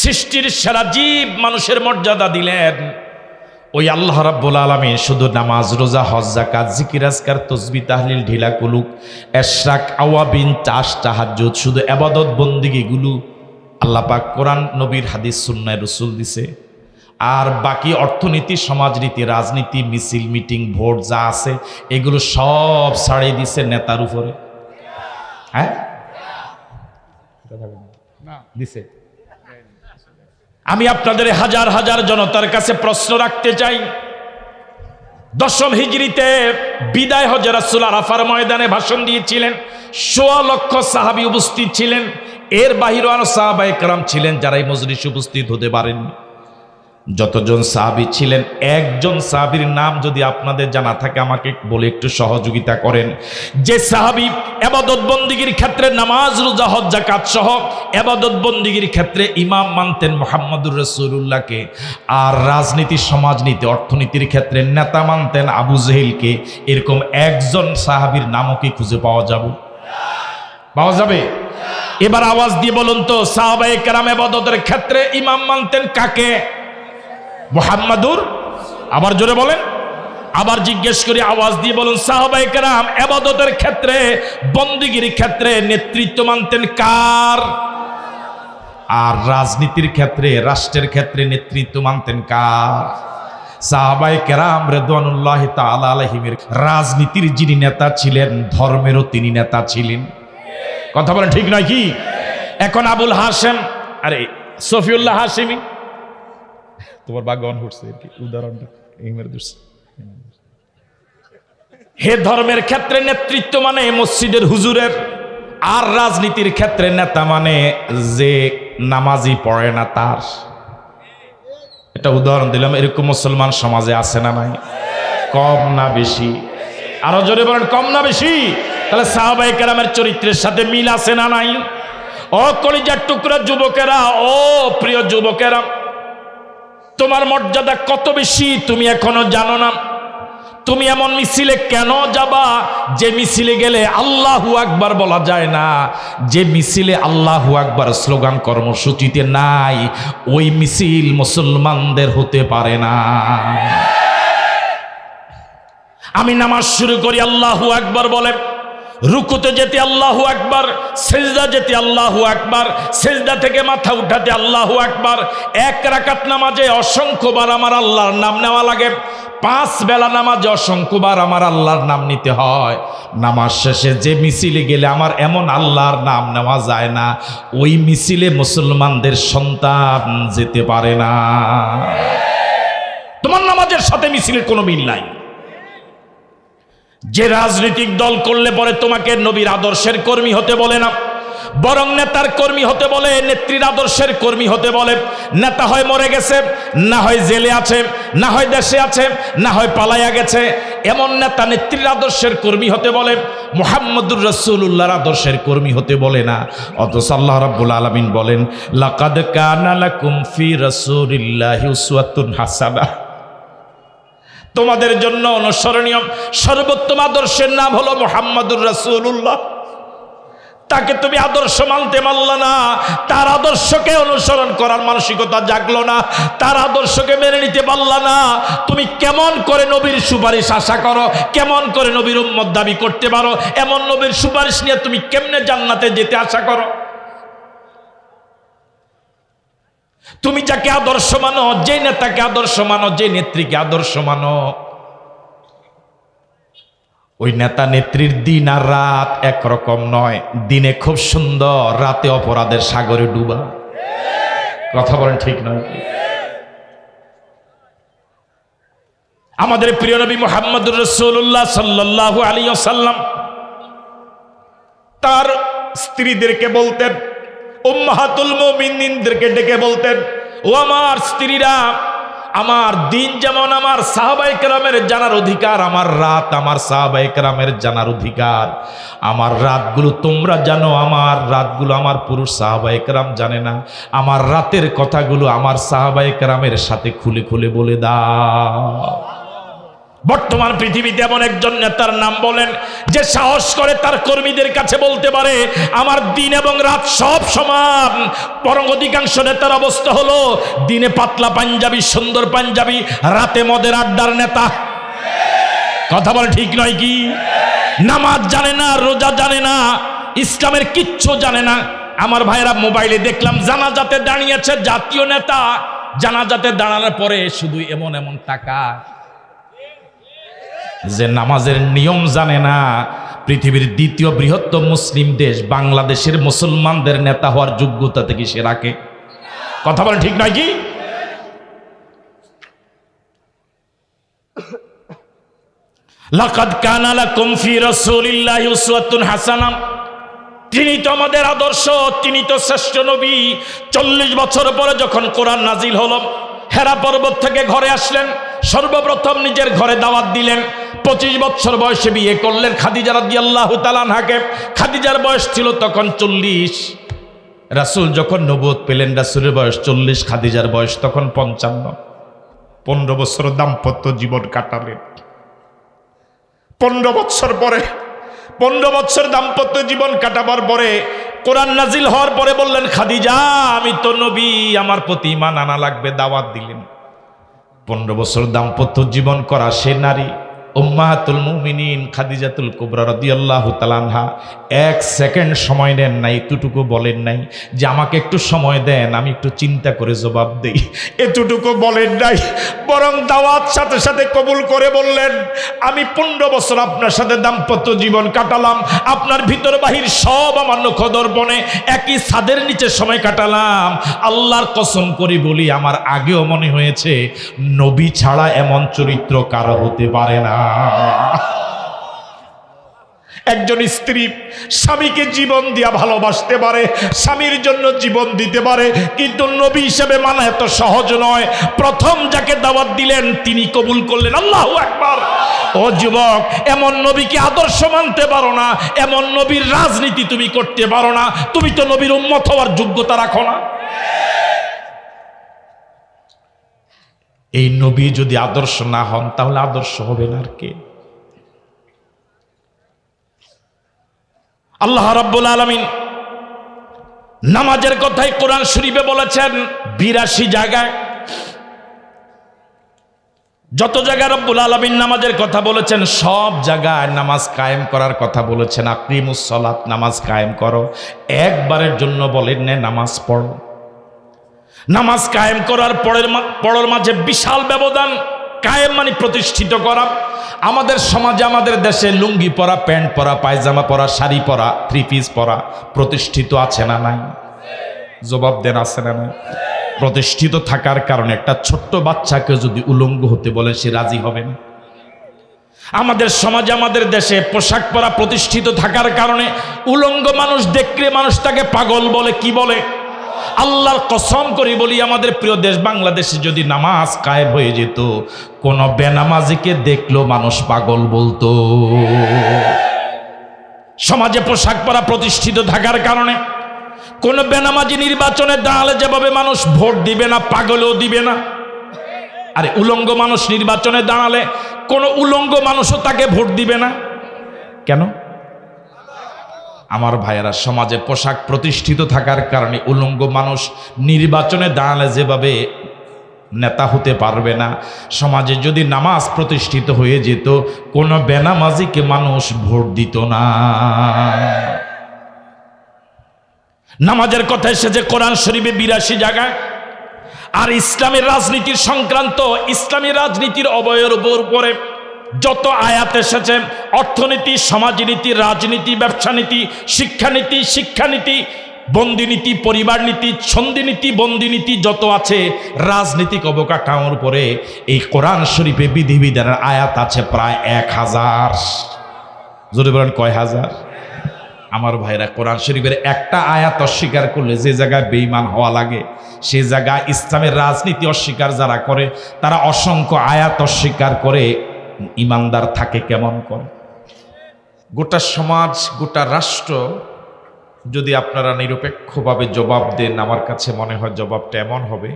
সৃষ্টির সেরা জীব মানুষের মর্যাদা দিলেন, ওই আল্লাহ রাব্বুল আলামিন শুধু নামাজ, রোজা, হজ, যাকাত, জিকির, আজকার, তাসবিহ, তাহলিল, ঢিলা কুলুক, ইশরাক, আওয়াবিন, চাষ, তাহাজ্জুদ, শুধু ইবাদত বন্দেগীগুলো আল্লাহ পাক কোরআন, নবীর হাদিস, সুন্নাহ রাসূল দিছে। আর বাকি অর্থনীতি, সমাজনীতি, রাজনীতি, মিছিল, মিটিং, ভোট যা আছে এগুলো সব ছাড়িয়ে দিছে নেতার উপরে। হ্যাঁ দিছে। আমি আপনাদের হাজার হাজার জনতার কাছে প্রশ্ন রাখতে চাই, দশম হিজরিতে বিদায় হজে রাসূল আরাফার ময়দানে ভাষণ দিয়েছিলেন, ১৬ লক্ষ সাহাবী উপস্থিত ছিলেন। এর বাহিরে আরো সাহাবায়ে কেরাম ছিলেন যারা এই মজলিসে উপস্থিত হতে পারেননি। যতজন সাহাবী ছিলেন, একজন সাহাবীর নাম যদি আপনাদের জানা থাকে আমাকে বলে একটু সহযোগিতা করেন। যে সাহাবী ইবাদত বন্দেগীর ক্ষেত্রে নামাজ, রোজা, হজ, যাকাত সহ ইবাদত বন্দেগীর ক্ষেত্রে ইমাম মানতেন মুহাম্মদুর রাসূলুল্লাহকে, আর রাজনীতি, সমাজনীতি, অর্থনীতির ক্ষেত্রে নেতা মানতেন আবু জেহেলকে, এরকম একজন সাহাবীর নামও কি খুঁজে পাওয়া যাবে? এবার আওয়াজ দিয়ে বলুন তো, সাহাবায়ে কেরাম ইবাদতের ক্ষেত্রে ইমাম মানতেন কাকে? মুহাম্মাদুর। আবার জোরে বলেন, আবার জিজ্ঞেস করি, আওয়াজ দিয়ে বলুন, সাহাবায়ে কেরাম ইবাদতের ক্ষেত্রে, বন্দেগীর ক্ষেত্রে নেতৃত্ব মানতেন কার? আর রাজনীতির ক্ষেত্রে, রাষ্ট্রের ক্ষেত্রে নেতৃত্ব মানতেন কার? সাহাবায়ে কেরাম রিদওয়ানুল্লাহি তাআলা আলাইহিমের রাজনীতির যিনি নেতা ছিলেন, ধর্মেরও তিনি নেতা ছিলেন। কথা বলেন ঠিক নয় কি? এখন আবুল হাশেম, আরে সফিউল্লাহ হাশিমি, তোমার বাগন হচ্ছে আর কি উদাহরণটা এইমার দিছে। হে ধর্মের ক্ষেত্রে নেতৃত্ব মানে মসজিদের হুজুরের, আর রাজনীতির ক্ষেত্রে নেতা মানে যে নামাজি পড়ে না তার। একটা উদাহরণ দিলাম, এরকম মুসলমান সমাজে আছে না নাই? কম না বেশি? আরো জোরে বলেন, কম না বেশি? তাহলে সাহাবায়ে কেরামের চরিত্রের সাথে মিল আছে না নাই? ও কলিজার টুকরা যুবকেরা, ও প্রিয় যুবকেরা, তোমার মর্যাদা কত বেশি তুমি এখনো জানো না। তুমি এমন মিছিলে কেন যাবা যে মিছিলে গেলে আল্লাহু আকবার বলা যায় না? যে মিছিলে আল্লাহু আকবার স্লোগান কর্মসূচিতে নাই, ওই মিছিল মুসলমানদের হতে পারে না। আমি নামাজ শুরু করি আল্লাহু আকবার বলে, রুকুতে যেতে আল্লাহু আকবার, সেজদা যেতে আল্লাহু আকবার, সেজদা থেকে মাথা উঠাতে আল্লাহু আকবার। এক রাকাত নামাজে অসংখ্যবার আমার আল্লাহর নাম নেওয়া লাগে, 5 বেলা নামাজে অসংখ্যবার আমার আল্লাহর নাম নিতে হয়। নামাজ শেষে যে মিছিলে গেলে আমার এমন আল্লাহর নাম নেওয়া যায় না, ওই মিছিলে মুসলমানদের সন্তান যেতে পারে না। তোমার নামাজের সাথে মিছিলের কোনো মিল নাই। যে রাজনৈতিক দল করলে পরে তোমাকে নবীর আদর্শের কর্মী হতে বলে না, বরং নেতার কর্মী হতে বলে, নেত্রীর আদর্শের কর্মী হতে বলে। নেতা হয় মরে গেছে, না হয় জেলে আছে, না হয় দেশে আছে, না হয় পালাইয়া গেছে, এমন নেতা নেত্রীর আদর্শের কর্মী হতে বলে, মুহাম্মদুর রাসূলুল্লাহর আদর্শের কর্মী হতে বলে না। অথচ আল্লাহ রাব্বুল আলামিন বলেন, লাকাদ কানা লাকুম ফি রাসূলিল্লাহি উসওয়াতুন হাসানাহ, তোমাদের জন্য অনুসরণীয় সর্বোত্তম আদর্শের নাম হলো মুহাম্মদুর রাসূলুল্লাহ। তাকে তুমি আদর্শ মানতে পারলা না, তার আদর্শকে অনুসরণ করার মানসিকতা জাগলো না, তার আদর্শকে মেনে নিতে পারলা না। তুমি কেমন করে নবীর সুপারিশ আশা করো, কেমন করে নবীর উম্মত দাবি করতে পারো? এমন নবীর সুপারিশ নিয়ে তুমি কেমনে জান্নাতে যেতে আশা করো? তুমি যাকে আদর্শ মানো, যে নেতাকে আদর্শ মানো, যে নেত্রীকে আদর্শ মানো, ওই নেতা নেত্রীর দিন আর রাত একরকম নয়। দিনে খুব সুন্দর, রাতে অপরাধের সাগরে ডুবা। কথা বলেন ঠিক নয়? আমাদের প্রিয় নবী মুহাম্মদুর রাসূলুল্লাহ সাল্লাল্লাহু আলাইহি ওয়াসাল্লাম তার স্ত্রীদেরকে বলতেন, উম্মাহাতুল মুমিনিনদেরকে ডেকে বলতেন, ও আমার স্ত্রীরা, আমার দিন যেমন আমার সাহাবায়ে কেরামের জানার অধিকার, আমার রাত আমার সাহাবায়ে কেরামের জানার অধিকার। আমার রাতগুলো তোমরা জানো, আমার রাতগুলো আমার পুরুষ সাহাবায়ে কেরাম জানে না। আমার রাতের কথাগুলো আমার সাহাবায়ে কেরামের সাথে খুলে খুলে বলে দাও। বর্তমান পৃথিবীতে এমন একজন নেতার নাম বলেন যে সাহস করে তার কর্মীদের কাছে বলতে পারে আমার দিন এবং রাত সব সমান। বরং অধিকাংশ নেতার অবস্থা হলো দিনে পাতলা পাঞ্জাবি, সুন্দর পাঞ্জাবি, রাতে মদের আড্ডার নেতা। কথা বলে ঠিক নয় কি? নামাজ জানে না, রোজা জানে না, ইসলামের কিচ্ছু জানে না। আমার ভাইরা মোবাইলে দেখলাম জানাজাতে দাঁড়িয়েছে জাতীয় নেতা, জানাজাতে দাঁড়ানোর পরে শুধু এমন এমন টাকা, যে নামাজের নিয়ম জানে না। পৃথিবীর দ্বিতীয় বৃহত্তম মুসলিম দেশ বাংলাদেশের মুসলমানদের নেতা হওয়ার যোগ্যতা থেকে সে রাখে। কথা বলেন ঠিক নয় কি? লাকাদ কানা লাকুম ফি রাসূলিল্লাহি উসওয়াতুন হাসানাহ, তিনি তো আমাদের আদর্শ, তিনি তো শ্রেষ্ঠ নবী। 40 বছর পরে যখন কোরআন নাজিল হলো, হেরা পর্বত থেকে ঘরে আসলেন, সর্বপ্রথম নিজের ঘরে দাওয়াত দিলেন। 25 বছর বয়সে বিয়ে করলেন খাদিজা রাদিয়াল্লাহু তাআলা আনহাকে। খাদিজার বয়স ছিল তখন 40। রাসূল যখন নবুয়ত পেলেন, রাসূলের বয়স 40, খাদিজার বয়স তখন 55। 15 বছর দাম্পত্য জীবন কাটালেন। 15 বছর পরে, 15 বছর দাম্পত্য জীবন কাটাবার পরে কোরআন নাজিল হওয়ার পরে বললেন, খাদিজা আমি তো নবী, আমার প্রতি ঈমান আনা লাগবে, দাওয়াত দিলেন। 15 বছর দাম্পত্য জীবন করা সে নারী উম্মাহাতুল মুমিনিন খাদিজাতুল কুবরা রাদিয়াল্লাহু তাআলা আনহা 1 সেকেন্ড সময় নেন নাই, এতটুকু বলেন নাই যে আমাকে একটু সময় দেন, আমি একটু চিন্তা করে জবাব দেই, এতটুকু বলেন নাই। বরং দাওয়াত সাথে সাথে কবুল করে বললেন, আমি 15 বছর আপনার সাথে দাম্পত্য জীবন কাটালাম, আপনার ভিতর বাহির সব আমার নখদর্পণে একই ছাদের নিচে সময় কাটালাম। আল্লাহর কসম করে বলি, আমার আগেও মনে হয়েছে নবী ছাড়া এমন চরিত্র কারো হতে পারে না। একজন স্ত্রী স্বামীকে জীবন দিয়া ভালোবাসতে পারে, স্বামীর জন্য জীবন দিতে পারে, কিন্তু নবী হিসেবে মানা এত সহজ নয়। প্রথম যাকে দাওয়াত দিলেন তিনি কবুল করলেন। আল্লাহু আকবার। ও যুবক, এমন নবীকে আদর্শ মানতে পারো না, এমন নবীর রাজনীতি তুমি করতে পারো না, তুমি তো নবীর উম্মত হওয়ার যোগ্যতা রাখো না। এই নবী যদি আদর্শ না হন তাহলে আদর্শ হবে না আর কে? আল্লাহ রাব্বুল আলামিন নামাজের কথাই কোরআন শরীফে বলেছেন 82 জায়গায়। যত জায়গায় রব্বুল আলামিন নামাজের কথা বলেছেন সব জায়গায় নামাজ কায়েম করার কথা বলেছেন। আকিমুস সালাত, নামাজ কায়েম করো। একবারের জন্য বলেন না নামাজ পড়ো। নামাজ কায়েম করার পরের মাঝে বিশাল ব্যবধান। কায়েম মানে প্রতিষ্ঠিত করা। আমাদের সমাজে, আমাদের দেশে লুঙ্গি পরা, প্যান্ট পরা, পায়জামা পরা, শাড়ি পরা, থ্রি পিস পরা প্রতিষ্ঠিত আছে না নাই? জবাব দেন, আছে না নাই? প্রতিষ্ঠিত থাকার কারণে একটা ছোট্ট বাচ্চাকে যদি উলঙ্গ হতে বলে সে রাজি হবে না। আমাদের সমাজে, আমাদের দেশে পোশাক পরা প্রতিষ্ঠিত থাকার কারণে উলঙ্গ মানুষ দেখলে মানুষ তাকে পাগল বলে। কি বলে? আল্লাহর কসম করি বলি, আমাদের প্রিয় দেশ বাংলাদেশে যদি নামাজ কায়েম হয়ে যেত, কোন বেনামাজিকে দেখলো মানুষ পাগল বলতো। সমাজে পোশাক পরা প্রতিষ্ঠিত থাকার কারণে কোন বেনামাজি নির্বাচনে দাঁড়ালে যেভাবে মানুষ ভোট দিবে না, পাগলও দিবে না। আরে উলঙ্গ মানুষ নির্বাচনে দাঁড়ালে কোন উলঙ্গ মানুষও তাকে ভোট দিবে না। কেন? আমার ভাইয়েরা, সমাজে পোশাক প্রতিষ্ঠিত থাকার কারণে উলঙ্গ মানুষ নির্বাচনে দাঁড়ালে যেভাবে নেতা হতে পারবে না, সমাজে যদি নামাজ প্রতিষ্ঠিত হয়ে যেত কোনো বেনামাজিকে মানুষ ভোট দিত না। নামাজের কথা এসেছে কোরআন শরীফে 82 জায়গায়। আর ইসলামের রাজনীতির সংক্রান্ত, ইসলামী রাজনীতির অবয়বের উপরে যত আয়াত এসেছে, অর্থনীতি, সমাজনীতি, রাজনীতি, ব্যবসা নীতি, শিক্ষানীতি, বন্দিনীতি, পরিবার নীতি, সন্ধিনীতি, বন্দিনীতি যত আছে রাজনীতিক অবকাঠামোর উপরে, এই কোরআন শরীফে বিধিবিধানের আয়াত আছে প্রায় 1000। যদি বলেন কয় হাজার? আমার ভাইরা, কোরআন শরীফের একটা আয়াত অস্বীকার করলে যে জায়গায় বেঈমান হওয়া লাগে, সে জায়গায় ইসলামের রাজনীতি অস্বীকার যারা করে তারা অসংখ্য আয়াত অস্বীকার করে ইমানদার থাকে কেমন করে? গোটা সমাজ, গোটা রাষ্ট্র যদি আপনারা নিরপেক্ষভাবে জবাব দেন, আমার কাছে মনে হয় জবাবটা এমন হবে,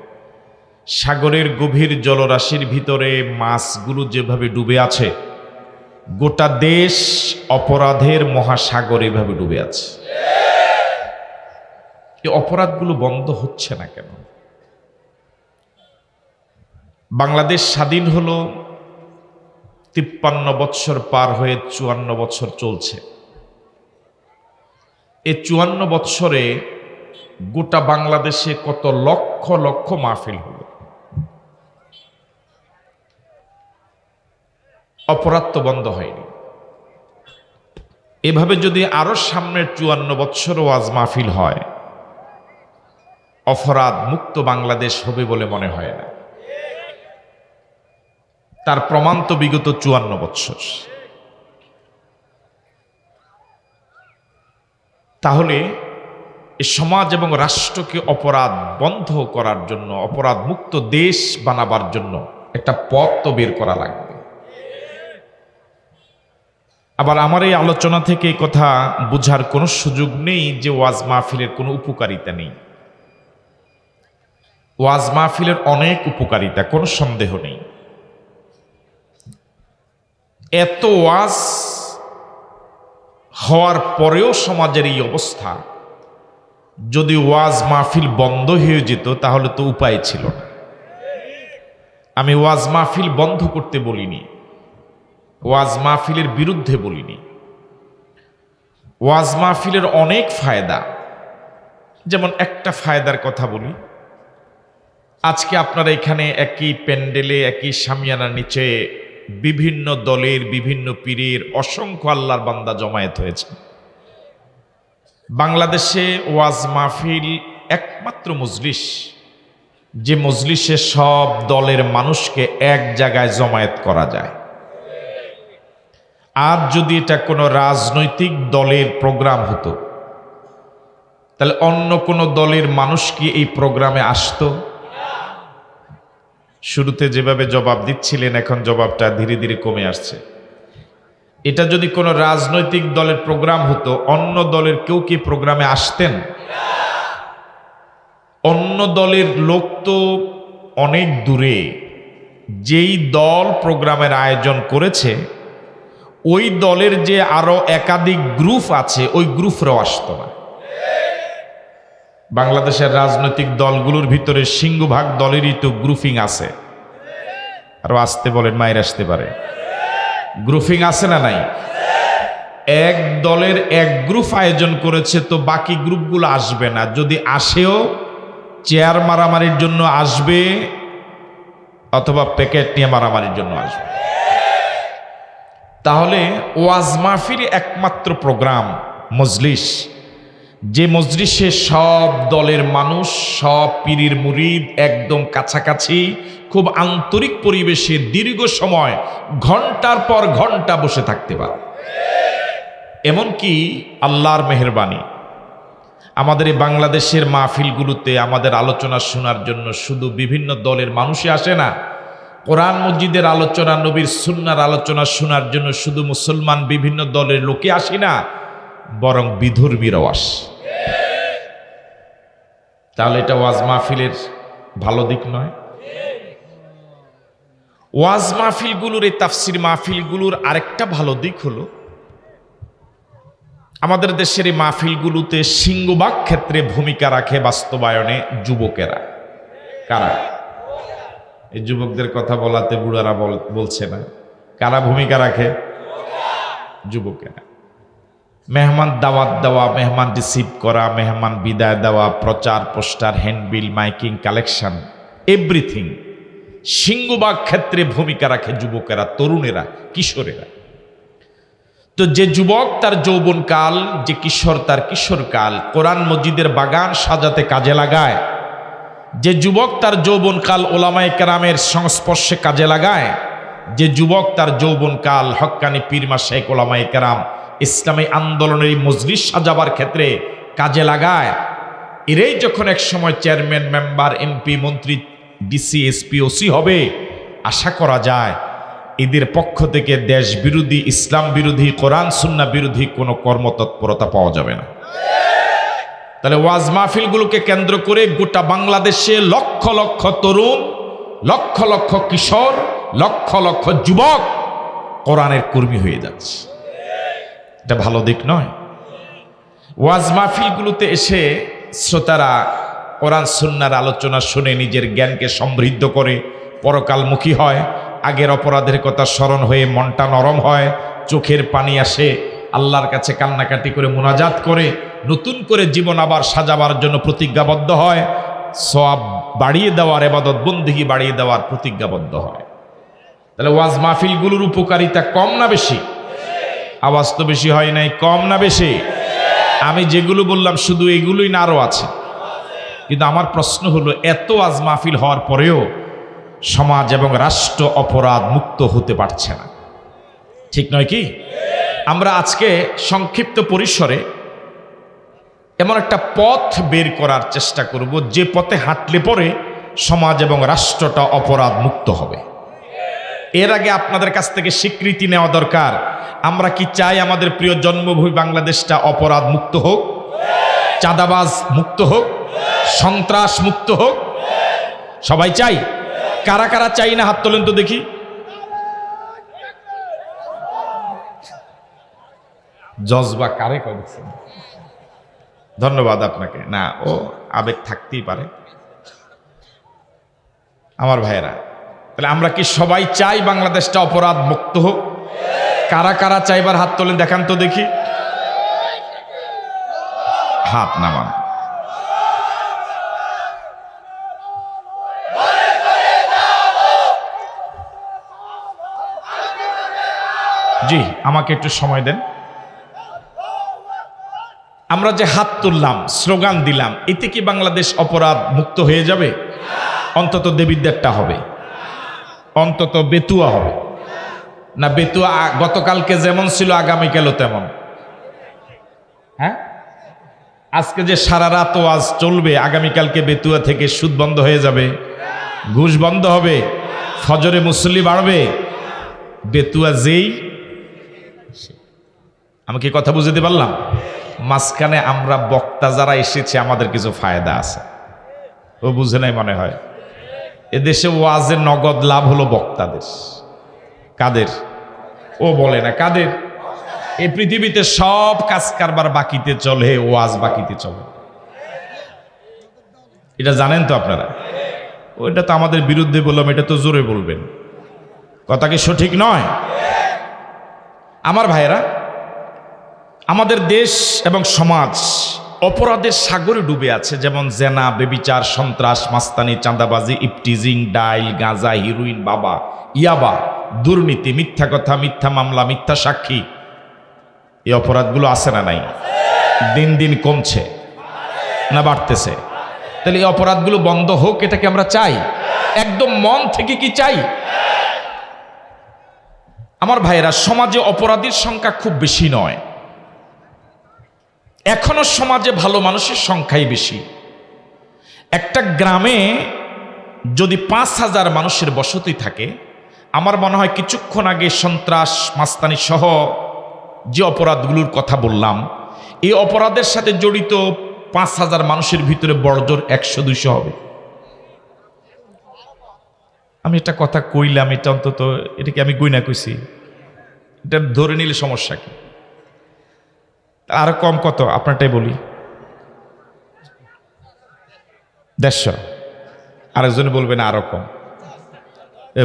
সাগরের গভীর জলরাশির ভিতরে মাছগুলো যেভাবে ডুবে আছে, গোটা দেশ অপরাধের মহাসাগর এভাবে ডুবে আছে। এই অপরাধগুলো বন্ধ হচ্ছে না কেন? বাংলাদেশ স্বাধীন হলো 53 বৎসর পার হয়ে 54 বৎসর চলছে। এই 54 বৎসরে গোটা বাংলাদেশে কত লক্ষ লক্ষ মাহফিল হলো। অপরাধ তো বন্ধ হয়নি। এভাবে যদি আরো সামনের 54 বৎসর ওয়াজ মাহফিল হয়, অপরাধ মুক্ত বাংলাদেশ হবে বলে মনে হয় না। তার প্রমাণ তো বিগত 54 বৎসর। তাহলে এই সমাজ এবং রাষ্ট্রকে অপরাধ বন্ধ করার জন্য, অপরাধ মুক্ত দেশ বানাবার জন্য একটা পথ তো বের করা লাগবে। আবার আমার এই আলোচনা থেকে এই কথা বোঝার কোনো সুযোগ নেই যে ওয়াজ মাহফিলের কোনো উপকারিতা নেই। ওয়াজ মাহফিলের অনেক উপকারিতা, কোনো সন্দেহ নেই। এত ওয়াজ হওয়ার পরেও সমাজের এই অবস্থা, যদি ওয়াজ মাহফিল বন্ধ হয়ে যেত তাহলে তো উপায় ছিল না। আমি ওয়াজ মাহফিল বন্ধ করতে বলিনি, ওয়াজ মাহফিলের বিরুদ্ধে বলিনি। ওয়াজ মাহফিলের অনেক ফায়দা, যেমন একটা ফায়দার কথা বলি। আজকে আপনারা এখানে একই প্যান্ডেলে, একই শামিয়ানার নিচে বিভিন্ন দলের, বিভিন্ন পীরের অসংখ্য আল্লাহর বান্দা জমায়েত হয়েছে। বাংলাদেশে ওয়াজ মাহফিল একমাত্র মজলিস, যে মজলিসে সব দলের মানুষকে এক জায়গায় জমায়েত করা যায়। আর যদি এটা কোনো রাজনৈতিক দলের প্রোগ্রাম হতো, তাহলে অন্য কোনো দলের মানুষ কি এই প্রোগ্রামে আসতো? শুরুতে যেভাবে জবাব দিচ্ছিলেন, এখন জবাবটা ধীরে ধীরে কমে আসছে। এটা যদি কোনো রাজনৈতিক দলের প্রোগ্রাম হতো, অন্য দলের কেউ কি প্রোগ্রামে আসতেন? অন্য দলের লোক তো অনেক দূরে, যেই দল প্রোগ্রামের আয়োজন করেছে ওই দলের যে আরো একাধিক গ্রুপ আছে ওই গ্রুপরাও আসতো না। বাংলাদেশের রাজনৈতিক দলগুলোর ভিতরে সিংহভাগ দলেরই তো গ্রুপিং আছে। আরো আসতে বলেন, মায়ের আসতে পারে। গ্রুপিং আছে না নাই? এক দলের এক গ্রুপ আয়োজন করেছে, তো বাকি গ্রুপগুলো আসবে না। যদি আসেও চেয়ার মারামারির জন্য আসবে, অথবা প্যাকেট নিয়ে মারামারির জন্য আসবে। তাহলে ওয়াজ মাহফিল একমাত্র প্রোগ্রাম, মজলিস, যে মজলিসে সব দলের মানুষ, সব পীরের মুরিদ একদম কাছাকাছি, খুব আন্তরিক পরিবেশে দীর্ঘ সময় ঘন্টার পর ঘন্টা বসে থাকতে পারে। এমনকি আল্লাহর মেহেরবানি, আমাদের এই বাংলাদেশের মাহফিলগুলোতে আমাদের আলোচনা শোনার জন্য শুধু বিভিন্ন দলের মানুষই আসে না। কোরআন মসজিদের আলোচনা, নবীর সুন্নাহর আলোচনা শোনার জন্য শুধু মুসলমান বিভিন্ন দলের লোকে আসে না, বরং বিধর্মীরাও আসে। তাহলে এটা ওয়াজ মাহফিলের ভালো দিক নয়? ওয়াজ মাহফিলগুলোর, এই তাফসির মাহফিলগুলোর আরেকটা ভালো দিক হলো, আমাদের দেশের এই মাহফিলগুলোতে সিংহভাগ ক্ষেত্রে ভূমিকা রাখে বাস্তবায়নে যুবকেরা। কারা? এই যুবকদের কথা বলাতে বুড়ারা বলছে না। কারা ভূমিকা রাখে? যুবকেরা। মেহমান দাওয়াত দেওয়া, মেহমান রিসিভ করা, মেহমান বিদায় দেওয়া, প্রচার, poster, handbill, miking, collection, everything সিংহভাগ ক্ষেত্রে ভূমিকা রাখে যুবকেরা, তরুণেরা, কিশোরেরা। তো যে যুবক তার যৌবনকাল, যে কিশোর তার কিশোরকাল কোরআন মসজিদের বাগান সাজাতে কাজে লাগায়, যে যুবক তার যৌবনকাল ওলামায়ে কেরামের সংস্পর্শে কাজে লাগায়, যে যুবক তার যৌবনকাল হক্কানি পীর মাশায়েখ ওলামায়ে কেরাম ইসলামী আন্দোলনের এই মজলিস সাজাবার ক্ষেত্রে কাজে লাগায়, এরাই যখন এক সময় চেয়ারম্যান, মেম্বার, এমপি, মন্ত্রী, ডিসি, এসপি, ওসি হবে, আশা করা যায় এদের পক্ষ থেকে দেশ বিরোধী, ইসলাম বিরোধী, কোরআন সুন্নাহ বিরোধী কোনো কর্মতৎপরতা পাওয়া যাবে না। তাহলে ওয়াজ মাহফিলগুলোকে কেন্দ্র করে গোটা বাংলাদেশে লক্ষ লক্ষ তরুণ, লক্ষ লক্ষ কিশোর, লক্ষ লক্ষ যুবক কোরআনের কর্মী হয়ে যাচ্ছে। এটা ভালো দিক নয়? ওয়াজ মাহফিলগুলোতে এসে শ্রোতারা কোরআন সুন্নাহর আলোচনা শুনে নিজের জ্ঞানকে সমৃদ্ধ করে পরকালমুখী হয়, আগের অপরাধের কথা স্মরণ হয়ে মনটা নরম হয়, চোখের পানি আসে, আল্লাহর কাছে কান্নাকাটি করে মুনাজাত করে নতুন করে জীবন আবার সাজাবার জন্য প্রতিজ্ঞাবদ্ধ হয়, সওয়াব বাড়িয়ে দেওয়ার, ইবাদত বন্দেগী বাড়িয়ে দেওয়ার প্রতিজ্ঞাবদ্ধ হয়। তাহলে ওয়াজ মাহফিলগুলোর উপকারিতা কম না বেশি? আওয়াজ তো বেশি হয় নাই, কম না বেশি? আমি যেগুলো বললাম শুধু এগুলোই না, আরও আছে। কিন্তু আমার প্রশ্ন হলো, এত ওয়াজ মাহফিল হওয়ার পরেও সমাজ এবং রাষ্ট্র অপরাধ মুক্ত হতে পারছে না, ঠিক নয় কি? আমরা আজকে সংক্ষিপ্ত পরিসরে এমন একটা পথ বের করার চেষ্টা করব, যে পথে হাঁটলে পরে সমাজ এবং রাষ্ট্রটা অপরাধ মুক্ত হবে। এর আগে আপনাদের কাছ থেকে স্বীকৃতি নেওয়া দরকার। আমরা কি চাই আমাদের প্রিয় জন্মভূমি বাংলাদেশটা অপরাধ মুক্ত হোক, চাঁদাবাজ মুক্ত হোক, সন্ত্রাস মুক্ত হোক? সবাই চাই? কারা কারা চাই না হাত তোলেন তো দেখি। জজবা কারে করেছেন? ধন্যবাদ আপনাকে। না, ও আবেগ থাকতেই পারে আমার ভাইয়েরা। তাহলে আমরা কি সবাই চাই বাংলাদেশটা অপরাধ মুক্ত হোক? কারা কারা চাইবার হাত তোলেন দেখান তো দেখি। হাত নামান। জি, আমাকে একটু সময় দেন। আমরা যে হাত তুললাম, স্লোগান দিলাম, এতে কি বাংলাদেশ অপরাধ মুক্ত হয়ে যাবে? অন্তত দেবীদেরটা হবে, অন্তত বেতুয়া হবে। না বেতুয়া গতকালকে যেমন ছিল আগামীকালও তেমন? হ্যাঁ, আজকে যে সারা রাত ওয়াজ চলবে, আগামীকালকে বেতুয়া থেকে সুদ বন্ধ হয়ে যাবে, ঘুষ বন্ধ হবে, ফজরে মুসল্লি বাড়বে। বেতুয়া যেই, আমি কি কথা বুঝতে পারলাম? মাঝখানে আমরা বক্তা যারা এসেছে আমাদের কিছু ফায়দা আছে, ও বুঝে নাই মনে হয়। এদেশে ওয়াজের নগদ লাভ হলো বক্তাদের। কাদের? ও বলে না কাদের? এই পৃথিবীতে সব কাজ কারবার বাকিতে চলে, ওয়াজ বাকিতে চলে। এটা জানেন তো আপনারা? ওইটা তো আমাদের বিরুদ্ধে বললাম, এটা তো জোরে বলবেন, কথা কি সঠিক নয়? আমার ভাইয়েরা, আমাদের দেশ এবং সমাজ অপরাধের সাগরে ডুবে আছে। যেমন জেনা, বেবিচার, সন্ত্রাস, মাস্তানি, চাঁদাবাজি, ইপটিজিং, ডাইল, গাঁজা, হিরোইন, বাবা, ইয়াবা, দুর্নীতি, মিথ্যা কথা, মিথ্যা মামলা, মিথ্যা সাক্ষী। এই অপরাধগুলো আছে না নাই? দিন দিন কমছে না বাড়তেছে? তাহলে এই অপরাধগুলো বন্ধ হোক, এটাকে আমরা চাই, একদম মন থেকে কি চাই? আমার ভাইয়েরা, সমাজে অপরাধীর সংখ্যা খুব বেশি নয়, এখনো সমাজে ভালো মানুষের সংখ্যাই বেশি। একটা গ্রামে যদি ৫,০০০ মানুষের বসতি থাকে, আমার মনে হয় কিছুক্ষণ আগে সন্ত্রাস, মাস্তানি সহ যে অপরাধগুলোর কথা বললাম, এই অপরাধের সাথে জড়িত ৫,০০০ মানুষের ভিতরে বড়জোর ১০০-২০০ হবে। আমি একটা কথা কইলাম, এটা অন্তত এটাকে আমি গইনা কইছি, এটা ধরে নিলে সমস্যা কি? আরো কম কত আপনারটাই বলি, ১৫০। আরেকজনে বলবেন আরো কম,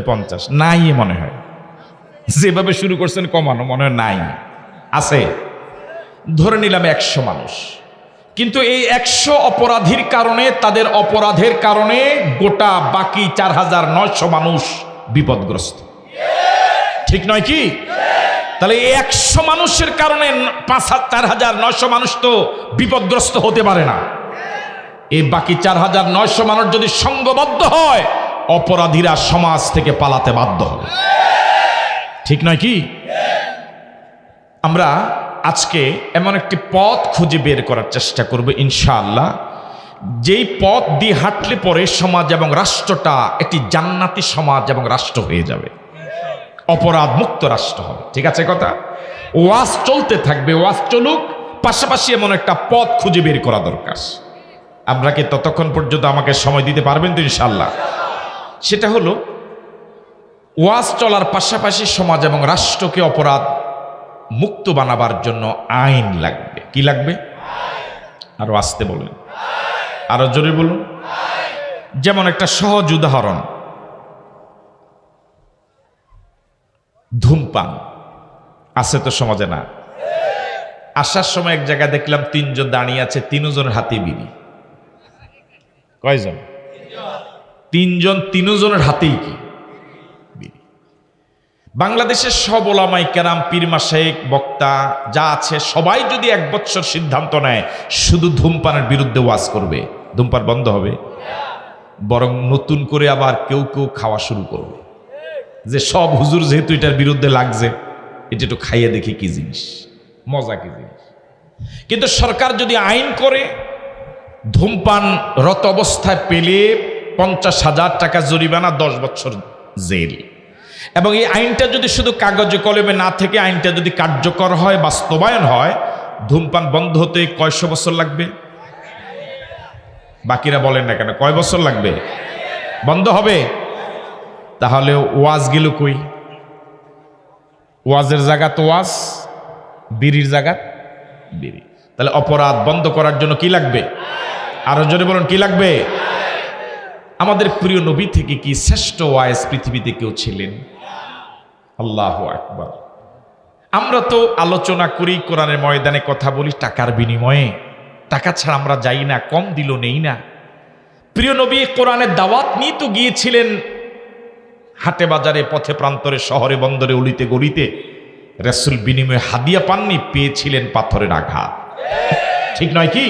৫০ নাই মনে হয়। যেভাবে শুরু করছেন কমানো মনে হয় নাই, আছে। ধরে নিলাম ১০০ মানুষ, কিন্তু এই ১০০ অপরাধীর কারণে, তাদের অপরাধের কারণে গোটা বাকি ৪,৯০০ মানুষ বিপদগ্রস্ত, ঠিক নয় কি? তাহলে ১০০ মানুষের কারণে ৪,৯০০ মানুষ তো বিপদগ্রস্ত হতে পারে না। এই বাকি ৪,৯০০ মানুষ যদি সংঘবদ্ধ হয়, অপরাধীরা সমাজ থেকে পালাতে বাধ্য হবে, ঠিক নয় কি? আমরা আজকে এমন একটি পথ খুঁজে বের করার চেষ্টা করব ইনশাআল্লাহ, যেই পথ দিয়ে হাঁটলে পরে সমাজ এবং রাষ্ট্রটা একটি জান্নাতি সমাজ এবং রাষ্ট্র হয়ে যাবে, অপরাধ মুক্ত রাষ্ট্র হবে। ঠিক আছে কথা? ওয়াজ চলতে থাকবে, ওয়াজ চলুক, পাশাপাশি এমন একটা পথ খুঁজে বের করা দরকার। আপনারা কি ততক্ষণ পর্যন্ত আমাকে সময় দিতে পারবেন তো ইনশাআল্লাহ? সেটা হলো, ওয়াজ চলার পাশাপাশি সমাজ এবং রাষ্ট্রকে অপরাধ মুক্ত বানাবার জন্য আইন লাগবে। কি লাগবে? আরো আস্তে বলুন, আরো জোরে বলুন। যেমন একটা সহজ উদাহরণ, ধূমপান আছে তো সমাজে না? আসার সময় এক জায়গায় দেখলাম ৩ জন দাঁড়িয়ে আছে, ৩ জনের হাতে বিড়ি। কয়জন? ৩ জন, ৩ জনের হাতেই কি বিড়ি। বাংলাদেশের সব ওলামায়ে কেরাম, পীর মাশায়েখ, বক্তা যা আছে, সবাই যদি ১ বছর সিদ্ধান্ত নেয় শুধু ধূমপানের বিরুদ্ধে ওয়াজ করবে, ধূমপান বন্ধ হবে। বরং নতুন করে আবার কেউ কেউ খাওয়া শুরু করবে, যে সব হুজুর যেহেতু এটার বিরুদ্ধে লাগছে, এটা একটু খাইয়ে দেখি কি জিনিস, মজা কি জিনিস। কিন্তু সরকার যদি আইন করে, ধূমপান রত অবস্থায় পেলে ৫০,০০০ টাকা জরিমানা, ১০ বছর জেল, এবং এই আইনটা যদি শুধু কাগজে কলমে না থেকে আইনটা যদি কার্যকর হয়, বাস্তবায়ন হয়, ধূমপান বন্ধ হতে কয়শো বছর লাগবে? বাকিরা বলেন না কেন, কয় বছর লাগবে বন্ধ হবে? তাহলে ওয়াজ গেল কই? ওয়াজের জায়গা তো ওয়াজ, বিড়ির জায়গা বিড়ি। তাহলে অপরাধ বন্ধ করার জন্য কি লাগবে? আরো জোরে বলুন, কি লাগবে? আমাদের প্রিয় নবী থেকে কি শ্রেষ্ঠ ওয়াইজ পৃথিবীতে কেউ ছিলেন? আল্লাহু আকবার। আমরা তো আলোচনা করি, কোরআনের ময়দানে কথা বলি টাকার বিনিময়ে, টাকা ছাড়া আমরা যাই না, কম দিল নেই না। প্রিয় নবী কোরআনের দাওয়াত নিয়ে তো গিয়েছিলেন হাটে বাজারে, পথে প্রান্তরে, শহরে বন্দরে, অলিতে গলিতে। রাসূল বিনিময়ে হাদিয়া পাননি, পেয়েছিলেন পাথরের আঘাত, ঠিক নয় কি?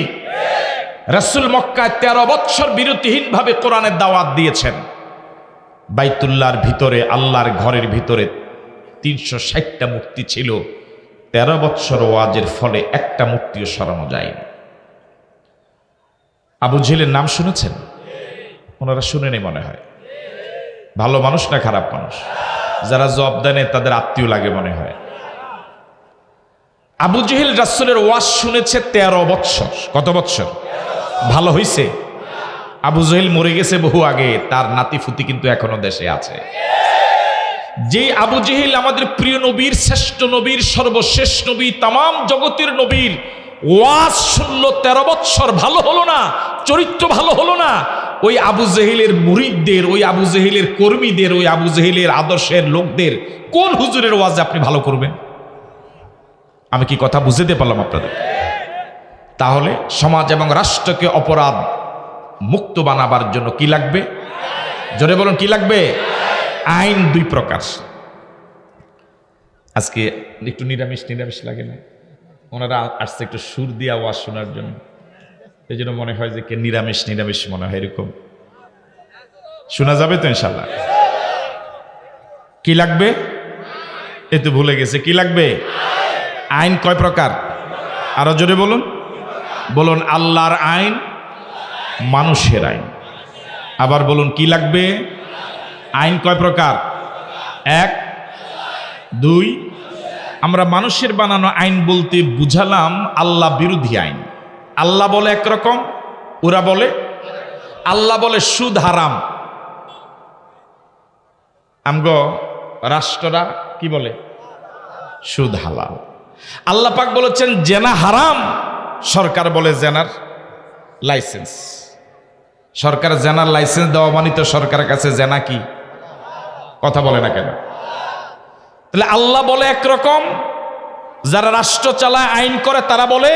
রাসূল মক্কায় ১৩ বছর বিরতিহীনভাবে কোরআনের দাওয়াত দিয়েছেন। বাইতুল্লাহর ভিতরে, আল্লাহর ঘরের ভিতরে 360টা মূর্তি ছিল। 13 বছর ওয়াজের ফলে একটা মূর্তিও সরানো যায়নি। আবু জেহেলের নাম শুনেছেন? ওনারা শুনেনি মনে হয়। ভালো মানুষ না খারাপ মানুষ? যারা জবাব দেয় তাদের আত্মীয় লাগে মনে হয়। আবু জেহেল রাসূলের ওয়াজ শুনেছে 13 বছর। কত বছর? ভালো হইছে? আবু জেহেল মরে গেছে বহু আগে, তার নাতিফুতি কিন্তু এখনো দেশে আছে। যে আবু জেহেল আমাদের প্রিয় নবীর, শ্রেষ্ঠ নবীর, সর্বশেষ নবী, তামাম জগতের নবীর ওয়াজ শুনলো 13 বছর, ভালো হলো না, চরিত্র ভালো হলো না, ওই আবু জেহেলের মুরিদদের, ওই আবু জেহেলের কর্মীদের, ওই আবু জেহেলের আদর্শের লোকদের কোন হুজুরের ওয়াজ আপনি ভালো করবেন? আমি কি কথা বুঝতে পারলাম আপনাদের? তাহলে সমাজ এবং রাষ্ট্রকে অপরাধ মুক্ত বানাবার জন্য কি লাগবে? জোরে বলুন, কি লাগবে? আইন 2 প্রকার। আজকে একটু নিরামিষ নিরামিষ লাগে না? ওনারা আসছে একটু সুর দিয়ে আওয়াজ শোনার জন্য, এই জন্য মনে হয় যে কে নিরামিষ নিরামিষ মনে হয়, এরকম শোনা যাবে তো ইনশাল্লাহ। কি লাগবে? এ তো ভুলে গেছে। কি লাগবে? আইন কয় প্রকার? আরো জোরে বলুন, বলুন। আল্লাহর আইন, মানুষের আইন। আবার বলুন, কি লাগবে? আইন কয় প্রকার? 1, 2। আমরা মানুষের বানানো আইন বলতে বুঝালাম আল্লাহ বিরোধী আইন। আল্লাহ বলে একরকম, ওরা বলে, আল্লাহ বলে সুদ হারাম, আমগো রাষ্ট্ররা কি বলে? সুদ হালাল। আল্লাহ পাক বলেছেন জেনা হারাম, সরকার বলে জেনার লাইসেন্স। সরকার জেনার লাইসেন্স দেওয়া মানে তো সরকারের কাছে জেনা কি? কথা বলে না কেন? তাহলে আল্লাহ বলে একরকম, যারা রাষ্ট্র চালায়, আইন করে, তারা বলে।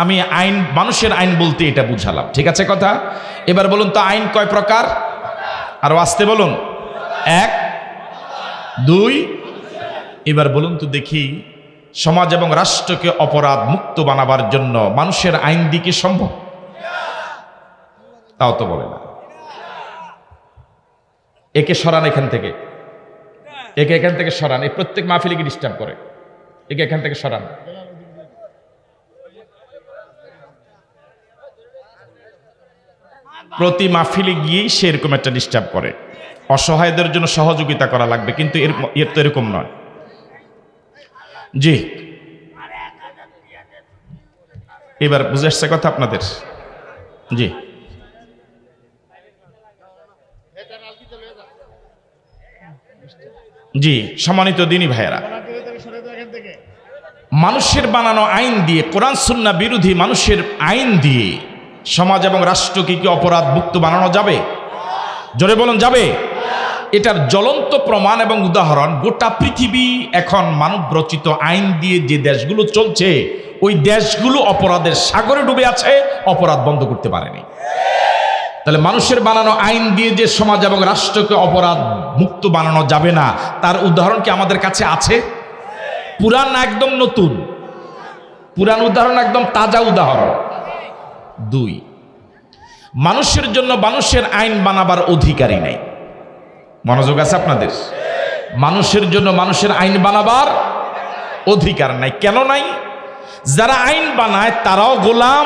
আমি আইন, মানুষের আইন বলতে এটা বুঝালাম, ঠিক আছে কথা? এবার বলুন তো আইন কয় প্রকার? আরো আসতে বলুন। 1, 2। এবার বলুন তো দেখি, সমাজ এবং রাষ্ট্রকে অপরাধ মুক্ত বানাবার জন্য মানুষের আইন দিয়ে কি সম্ভব? তাও তো বলে না। একে সরান এখান থেকে, একে এখান থেকে সরান। এই প্রত্যেক মাহফিলে কি ডিস্টার্ব করে? একে এখান থেকে সরান। প্রতি মাহফিলে গিয়েই সে এরকম একটা ডিস্টার্ব করে। অসহায়দের জন্য সহযোগিতা করা লাগবে, কিন্তু এর তো এরকম নয়। জি, এবার বুঝে আসছে কথা আপনাদের? জি, জি, সম্মানিত দিনী ভাইয়েরা, মানুষের বানানো আইন দিয়ে, কোরআন সুন্নাহ বিরোধী মানুষের আইন দিয়ে সমাজ এবং রাষ্ট্রকে কি অপরাধ মুক্ত বানানো যাবে? জোরে বলুন, যাবে? এটার জ্বলন্ত প্রমাণ এবং উদাহরণ গোটা পৃথিবী এখন মানব রচিত আইন দিয়ে যে দেশগুলো চলছে, ওই দেশগুলো অপরাধের সাগরে ডুবে আছে, অপরাধ বন্ধ করতে পারেনি। তাহলে মানুষের বানানো আইন দিয়ে যে সমাজ এবং রাষ্ট্রকে অপরাধ মুক্ত বানানো যাবে না, তার উদাহরণ কি আমাদের কাছে আছে? পুরান একদম নতুন, পুরান উদাহরণ একদম তাজা উদাহরণ। 2, মানুষের জন্য মানুষের আইন বানাবার অধিকারই নাই। মনোযোগ আছে আপনাদের? মানুষের জন্য মানুষের আইন বানাবার অধিকার নাই। কেন নাই? যারা আইন বানায় তারাও গোলাম,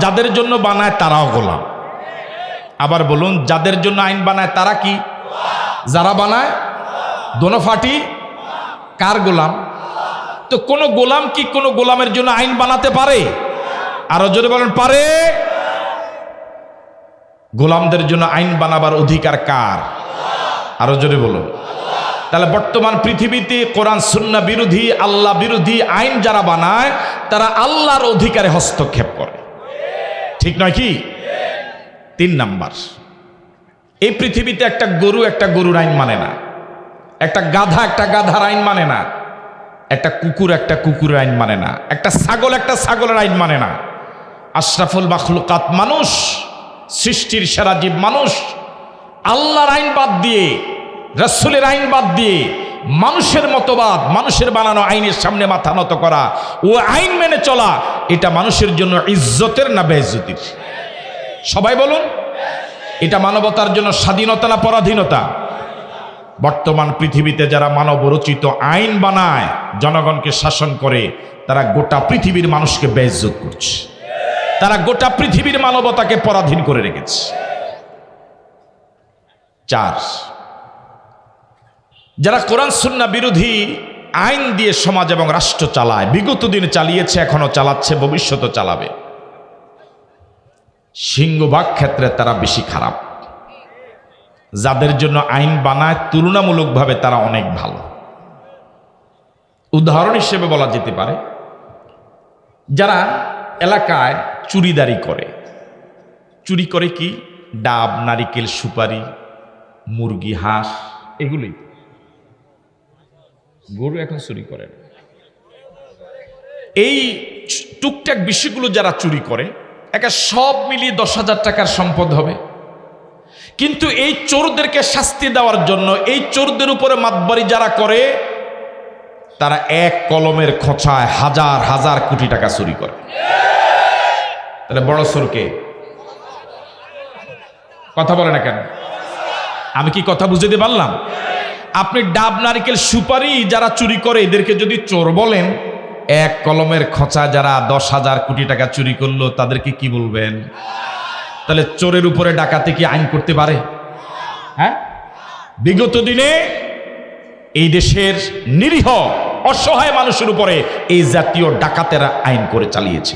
যাদের জন্য বানায় তারাও গোলাম। আবার বলুন, যাদের জন্য আইন বানায় তারা কি? যারা বানায় দোনো ফাটি কার গোলাম? তো কোন গোলাম কি কোন গোলামের জন্য আইন বানাতে পারে? আরো জোরে বলেন, পারে? গোলামদের জন্য আইন বানাবার অধিকার কার? আরো জোরে বলুন। তাহলে বর্তমান পৃথিবীতে কোরআন সুন্নাহ বিরোধী, আল্লাহ বিরোধী আইন যারা বানায়, তারা আল্লাহর অধিকারে হস্তক্ষেপ করে, ঠিক নয় কি? 3 নাম্বার, এই পৃথিবীতে একটা গরুর আইন মানে না, একটা গাধার আইন মানে না, একটা কুকুরের আইন মানে না, একটা ছাগলের আইন মানে না। আশরাফুল মাখলুকাত মানুষ, সৃষ্টির সেরা জীব মানুষ, আল্লাহর আইন বাদ দিয়ে, রাসূলের আইন বাদ দিয়ে মানুষের মতবাদ, মানুষের বানানো আইনের সামনে মাথা নত করা, ও আইন মেনে চলা, এটা মানুষের জন্য ইজ্জতের না বেইজ্জতির? সবাই বলুন, এটা মানবতার জন্য স্বাধীনতা না পরাধীনতা? বর্তমান পৃথিবীতে যারা মানব রচিত আইন বানায়, জনগণকে শাসন করে, তারা গোটা পৃথিবীর মানুষকে বেইজ্জত করছে, তারা গোটা পৃথিবীর মানবতাকে পরাধীন করে রেখেছে। 4, যারা কোরআন সুন্নাহ বিরোধী আইন দিয়ে সমাজ এবং রাষ্ট্র চালায়, বিগত দিনে চালিয়েছে, এখনো চালাচ্ছে, ভবিষ্যতে চালাবে, সিংহভাগ ক্ষেত্রে তারা বেশি খারাপ। যাদের জন্য আইন বানায় তুলনামূলকভাবে তারা অনেক ভালো। উদাহরণ হিসেবে বলা যেতে পারে, যারা এলাকায় চুরিদারি করে, চুরি করে কি? ডাব, নারিকেল, সুপারি, মুরগি, হাঁস, এগুলোই। গরু এখন চুরি করে। এই টুকটাক বিষয়গুলো যারা চুরি করে, একা সব মিলিয়ে 10,000 টাকার সম্পদ হবে। কিন্তু এই চোরদেরকে শাস্তি দেওয়ার জন্য, এই চোরদের উপরে মাতবারি যারা করে, তারা এক কলমের খোঁচায় হাজার হাজার কোটি টাকা চুরি করে। তাহলে বড় চোরকে? কথা বলে না কেন? আমি কি কথা বুঝতে পারলাম? আপনি ডাব, নারিকেল, সুপারি যারা চুরি করে, এদেরকে যদি চোর বলেন, এক কলমের খোঁচা যারা 10,000 কোটি টাকা চুরি করলো, তাদেরকে কি বলবেন? তাহলে চোরের উপরে ডাকাতি কি আইন করতে পারে? হ্যাঁ, বিগত দিনে এই দেশের নিরীহ অসহায় মানুষের উপরে এই জাতীয় ডাকাতেরা আইন করে চালিয়েছে।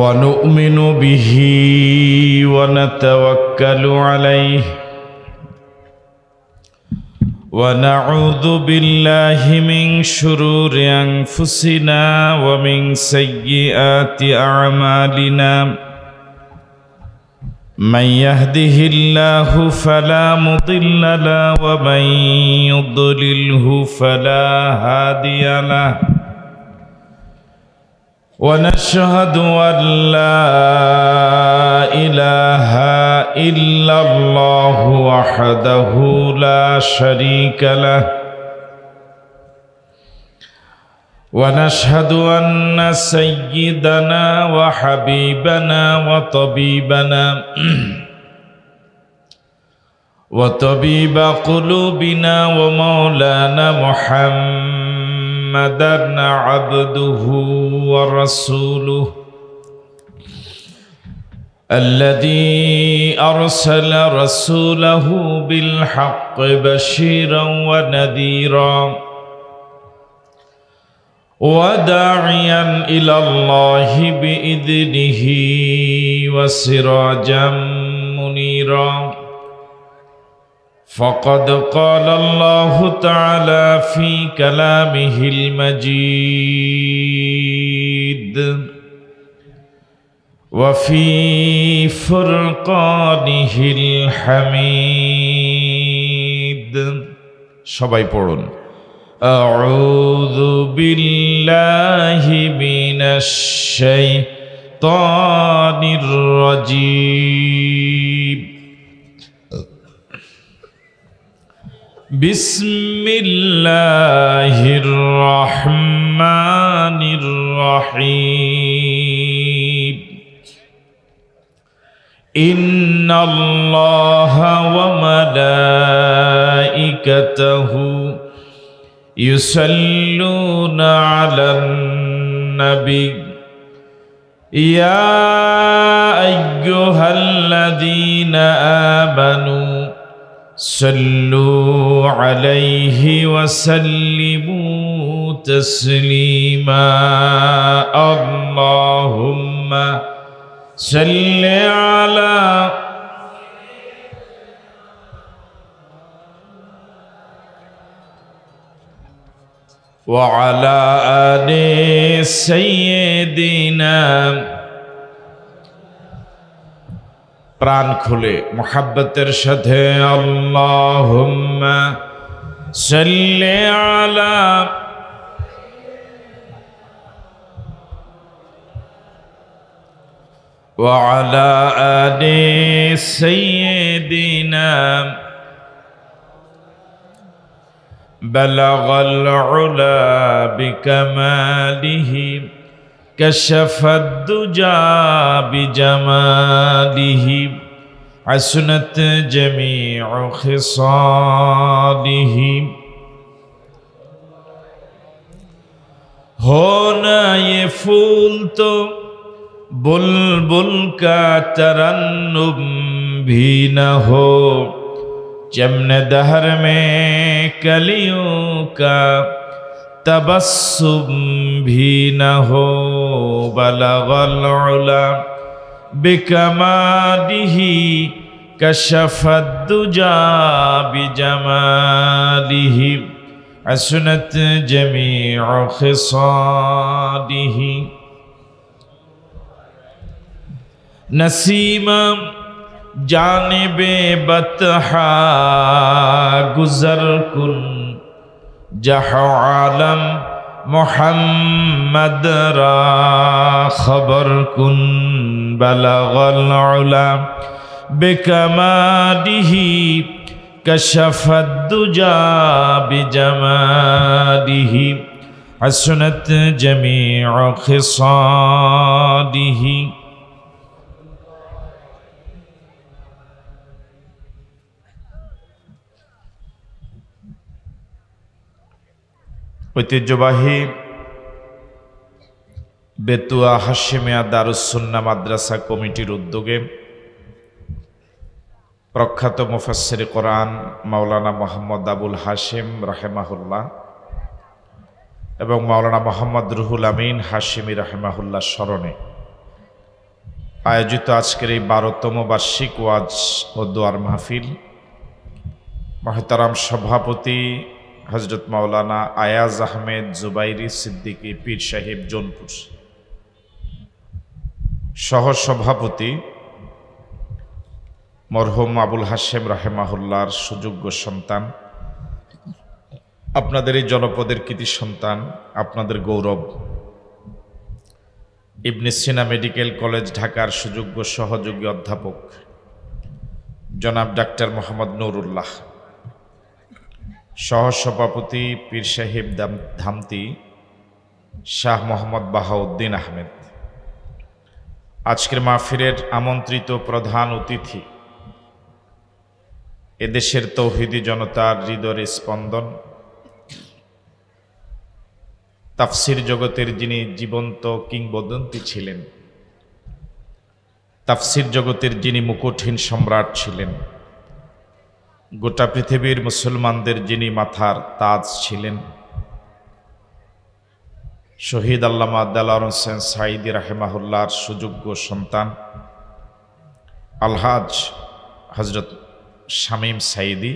وَنُؤْمِنُ بِهِ وَنَتَوَكَّلُ عَلَيْهِ وَنَعُوذُ بِاللَّهِ مِنْ شُرُورِ أَنفُسِنَا وَمِنْ سَيِّئَاتِ أَعْمَالِنَا مَنْ يَهْدِهِ اللَّهُ فَلَا مُضِلَّ لَهُ وَمَنْ يُضْلِلْهُ فَلَا هَادِيَ لَهُ ونشهد أن لا إله إلا الله وحده لا شريك له ونشهد أن سيدنا وحبيبنا وطبيب قلوبنا ومولانا محمدا عبده ورسوله الذي أرسل رسوله بالحق بشيرا ونذيرا وداعيا إلى الله بإذنه وسراجا منيرا فقد قال الله تعالى في كلامه المجيد وفي فرقانه الحميد সবাই পড়ুন أعوذ بالله من الشيطان الرجيم بسم الله الرحمن الرحيم إن الله وملائكته يصلون على النبي يا أيها الذين آمنوا صلوا عليه وسلموا تسليما اللهم صل على وعلى آل سيدنا প্রাণ খুলে মুহাব্বতের সাথে আল্লাহুম্মা সাল্লি আলা ওয়া আলা আলি সাইয়্যিদিনা বালাগাল উলা বিকামালিহি كشف الدجى بجماله حسنت جميع خصاله ہونا یہ پھول تو بلبل کا ترنم بھی نہ ہو چمن دہر میں کلیوں کا تبسم بھی نہ ہو بلغ العلا بکمالہ کشف الدجا بجمالہ حسنت جمیع خصالہ نسیم جانب بطحا گزر کن جہ عالم محمد را خبر کن بلغ العلا بکمالہ کشف الدجا بجمالہ حسنت جمیع خصالہ ঐতিহ্যবাহী বেতুয়া হাশেমিয়া দারুস সুন্নাহ মাদ্রাসা কমিটির উদ্যোগে প্রখ্যাত মুফাসসির কোরআন মাওলানা মোহাম্মদ আবুল হাশেম রাহেমাহুল্লাহ এবং মাওলানা মোহাম্মদ রুহুল আমিন হাশেমি রাহেমাহুল্লাহ স্মরণে আয়োজিত আজকের এই 12তম বার্ষিক ওয়াজ ও দোয়ার মাহফিল মহতারাম সভাপতি হযরত মাওলানা আয়াজ আহমেদ জুবাইরি সিদ্দিকী পীর সাহেব জোনপুর, সহ সভাপতি মরহুম আবুল হাশেম রাহেমাহুল্লাহর সুযোগ্য সন্তান, আপনাদের এই জনপদের কৃতি সন্তান, আপনাদের গৌরব, ইবনে সিনা মেডিকেল কলেজ ঢাকার সুযোগ্য সহযোগী অধ্যাপক জনাব ডাক্তার মোহাম্মদ নুরুল্লাহ, সহসভাপতি পীর সাহেব ধামতি শাহ মোহাম্মদ বাহাউদ্দিন আহমেদ, আজকের মাহফিলের আমন্ত্রিত প্রধান অতিথি, এদেশের তৌহিদি জনতার হৃদয়ের স্পন্দন, তাফসির জগতের যিনি জীবন্ত কিংবদন্তি ছিলেন, তাফসির জগতের যিনি মুকুটহীন সম্রাট ছিলেন, গোটা পৃথিবীর মুসলমানদের যিনি মাথার তাজ ছিলেন, শহীদ আল্লামা দেলোয়ার হোসেন সাঈদী রাহেমাহুল্লাহর সুযোগ্য সন্তান আলহাজ হযরত শামীম সাঈদী,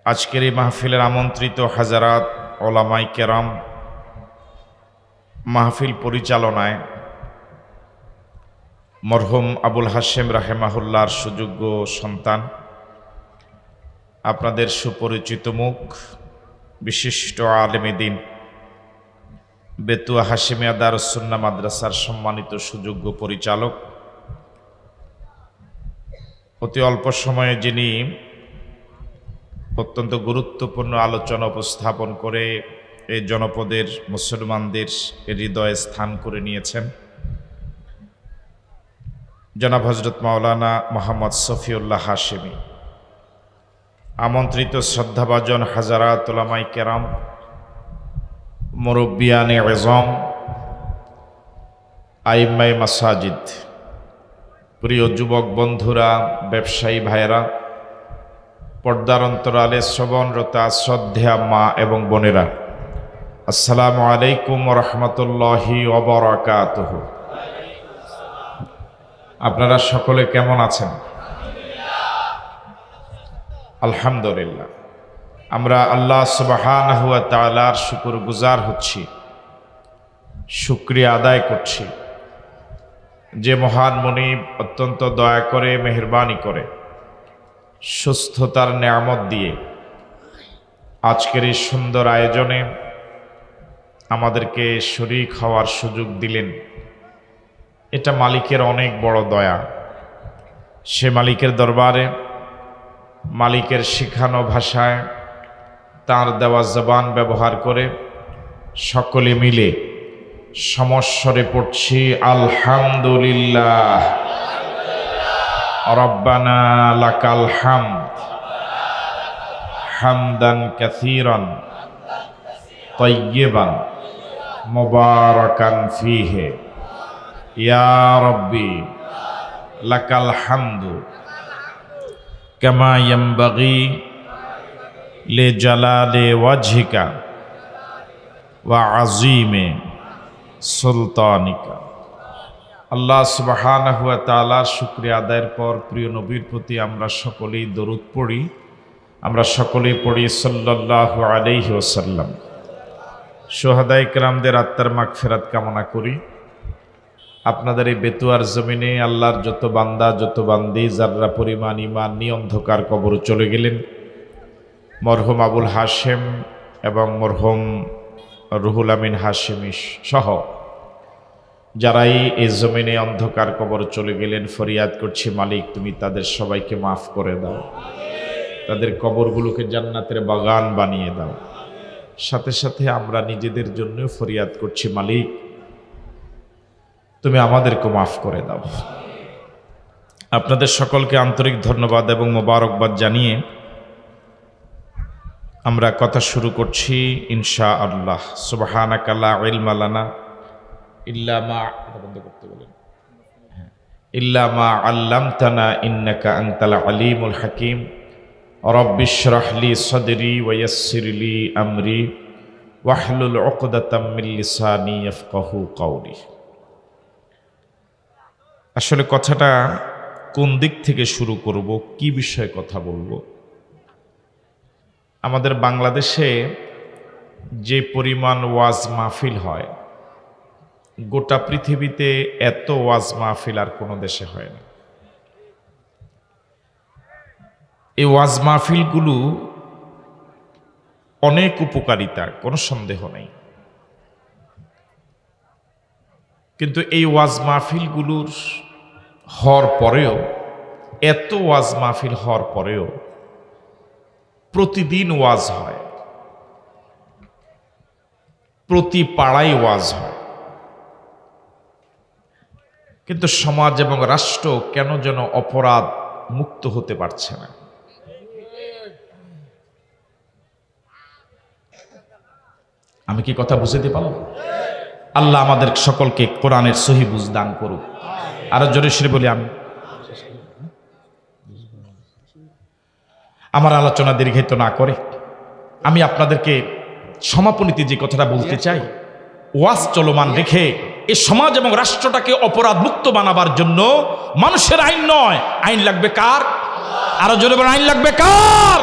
আজকের এই মাহফিলের আমন্ত্রিত হাজারাত ওলামায়ে কেরাম, মাহফিল পরিচালনায় মরহুম আবুল হাশেম রাহেমাহুল্লাহর সুযোগ্য সন্তান, আপনাদের সুপরিচিত মুখ, বিশিষ্ট আলেমে দ্বীন, বেতুয়া হাশেমিয়া দারুস সুন্নাহ মাদ্রাসার সম্মানিত সুযোগ্য পরিচালক, অতি অল্প সময়ে যিনি অত্যন্ত গুরুত্বপূর্ণ আলোচনা উপস্থাপন করে এই জনপদের মুসলমানদের হৃদয়ে স্থান করে নিয়েছেন, জনাব হযরত মাওলানা মোহাম্মদ শফিউল্লাহ হাশেমি, আমন্ত্রিত শ্রদ্ধাভাজন হাজারাত উলামায়ে কেরাম, মুরব্বিয়ানে আযম, আইম্মায়ে মাসাজিদ, প্রিয় যুবক বন্ধুরা, ব্যবসায়ী ভাইয়েরা, পর্দার অন্তরালে শ্রবণরত শ্রদ্ধেয়া মা এবং বোনেরা, আসসালামু আলাইকুম ওয়া রাহমাতুল্লাহি ওয়া বারাকাতুহু। আপনারা সকলে কেমন আছেন? আলহামদুলিল্লাহ। আমরা আল্লাহ সুবহানাহু ওয়া তাআলার শুকরগুজার হচ্ছি, শুকরিয়া আদায় করছি যে মহান মুনিব অত্যন্ত দয়া করে মেহেরবানি করে সুস্থতার নেয়ামত দিয়ে আজকের এই সুন্দর আয়োজনে আমাদেরকে শরীক হওয়ার সুযোগ দিলেন। এটা মালিকের অনেক বড় দয়া। সে মালিকের দরবারে মালিকের শিখানো ভাষায় তার দেওয়া জবান ব্যবহার করে সকলে মিলে সমস্বরে পড়ছি আলহামদুলিল্লাহ রব্বানা লাকাল হামদ হামদান কাসীরান তাইয়্যিবান মুবারাকান ফীহি ইয়া রাব্বি লাকাল হামদু কামা ইয়ানবাগি লিজালালি ওয়াজহিকা ওয়া আযীমি সুলতানিকা। আল্লাহ সুবহানাহু ওয়া তাআলার শুকরিয়া আদায়ের পর প্রিয় নবীর প্রতি আমরা সকলেই দরুদ পড়ি। আমরা সকলেই পড়ি সাল্লাল্লাহু আলাইহি ওয়াসাল্লাম। শুহাদায়ে কেরামদের আত্মার মাগফিরাত কামনা করি। আপনাদের এই বেতুয়ার জমিনে আল্লাহর যত বান্দা যত বান্দি যারা পরিমাণ ঈমান নিয়ে অন্ধকার কবর চলে গেলেন, মরহুম আবুল হাশেম এবং মরহুম রুহুল আমিন হাশেমি সহ যারাই এই জমিনে অন্ধকার কবর চলে গেলেন, ফরিয়াদ করছি মালিক তুমি তাদের সবাইকে মাফ করে দাও, তাদের কবরগুলোকে জান্নাতের বাগান বানিয়ে দাও। সাথে সাথে আমরা নিজেদের জন্য ফরিয়াদ করছি মালিক তুমি আমাদেরকে মাফ করে দাও। আপনাদের সকলকে আন্তরিক ধন্যবাদ এবং মোবারকবাদ জানিয়ে আমরা কথা শুরু করছি ইনশাআল্লাহ। সুবহানাকা লা ইলমা লানা ইল্লা মা আল্লামতানা ইন্নাকা আনতাল আলিমুল হাকিম। রব্বিশ রাহ লি সাদরি ওয়া ইয়াসসির লি আমরি ওয়াহলুল উকদাতাম মিন লিসানি ইয়াফকাহু কাওলি। আসলে কথাটা কোন দিক থেকে শুরু করব, কি বিষয়ে কথা বলবো? আমাদের বাংলাদেশে যে পরিমাণ ওয়াজ মাহফিল হয়, গোটা পৃথিবীতে এত ওয়াজ মাহফিল আর কোনো দেশে হয় না। এই ওয়াজ মাহফিলগুলো অনেক উপকারিতা, কোনো সন্দেহ নেই, কিন্তু এই ওয়াজ মাহফিলগুলোর হওয়ার পরেও, এত ওয়াজ মাহফিল হওয়ার পরেও প্রতিদিন ওয়াজ হয়, প্রতি পাড়ায় ওয়াজ হয়, কিন্তু সমাজ এবং রাষ্ট্র কেন যেন অপরাধ মুক্ত হতে পারছে না। আমি কি কথা বুঝতে পারলাম? আল্লাহ আমাদের সকলকে কোরআনের সহি বুঝ দান করুক। আরো জোরে সরে বলি আমি। আমার আলোচনা দীর্ঘায়িত না করে আমি আপনাদেরকে সমাপনীতে যে কথাটা বলতে চাই, ওয়াজ চলমান রেখে এই সমাজ এবং রাষ্ট্রটাকে অপরাধ মুক্ত বানাবার জন্য মানুষের আইন নয়, আইন লাগবে কার? আরো জোরে বলেন, আইন লাগবে কার?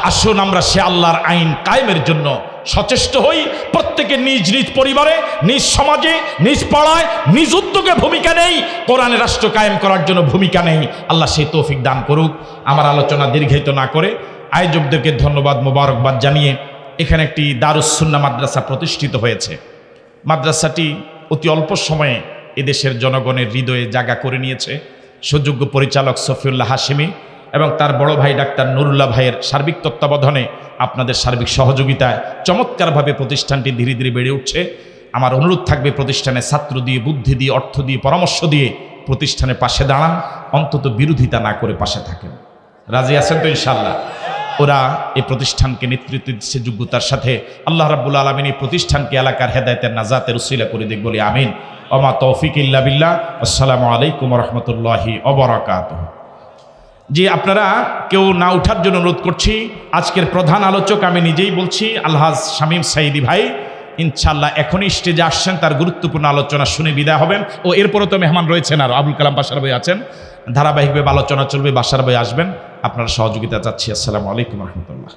আসুন আমরা সে আল্লাহর আইন কায়েমের জন্য সচেষ্ট হই। প্রত্যেকে নিজ নিজ পরিবারে, নিজ সমাজে, নিজ পাড়ায়, নিজ উদ্যোগে ভূমিকা নেই, কোরআনের রাষ্ট্র কায়েম করার জন্য ভূমিকা নেই। আল্লাহ সেই তৌফিক দান করুক। আমার আলোচনা দীর্ঘায়িত না করে আয়োজকদেরকে ধন্যবাদ মোবারকবাদ জানিয়ে এখানে একটি দারুস সুন্নাহ মাদ্রাসা প্রতিষ্ঠিত হয়েছে। মাদ্রাসাটি অতি অল্প সময়ে এদেশের জনগণের হৃদয়ে জায়গা করে নিয়েছে। সুযোগ্য পরিচালক সফিউল্লাহ হাশেমি এবং তার বড় ভাই ডাক্তার নুরুল্লাহ ভাইয়ের সার্বিক তত্ত্বাবধানে, আপনাদের সার্বিক সহযোগিতায় চমৎকারভাবে প্রতিষ্ঠানটি ধীরে ধীরে বেড়ে উঠছে। আমার অনুরোধ থাকবে প্রতিষ্ঠানে ছাত্র দিয়ে, বুদ্ধি দিয়ে, অর্থ দিয়ে, পরামর্শ দিয়ে প্রতিষ্ঠানের পাশে দাঁড়ান, অন্তত বিরোধিতা না করে পাশে থাকেন। রাজি আছেন তো ইনশাআল্লাহ? ওরা এই প্রতিষ্ঠানকে নেতৃত্ব দিচ্ছে যোগ্যতার সাথে। আল্লাহ রাব্বুল আলামিন এই প্রতিষ্ঠানকে এলাকার হেদায়েতের নাজাতের উসিলা করে দেখ বলি আমিন। ওমা তৌফিক ইল্লা বিল্লাহ। আসসালামু আলাইকুম ওয়া রাহমাতুল্লাহি ওয়া বারাকাতুহু। যে আপনারা কেউ না ওঠার জন্য অনুরোধ করছি। আজকের প্রধান আলোচক আমি নিজেই বলছি, আলহাজ শামীম সাঈদী ভাই ইনশাআল্লাহ এখনই স্টেজে আসছেন, তার গুরুত্বপূর্ণ আলোচনা শুনে বিদায় হবেন। ও এরপরও তো মেহমান রয়েছেন, আর আবুল কালাম বাশার ভাই আছেন, ধারাবাহিকভাবে আলোচনা চলবে, বাশার ভাই আসবেন। আপনারা সহযোগিতা চাচ্ছি। আসসালামু আলাইকুম রহমতুল্লাহ।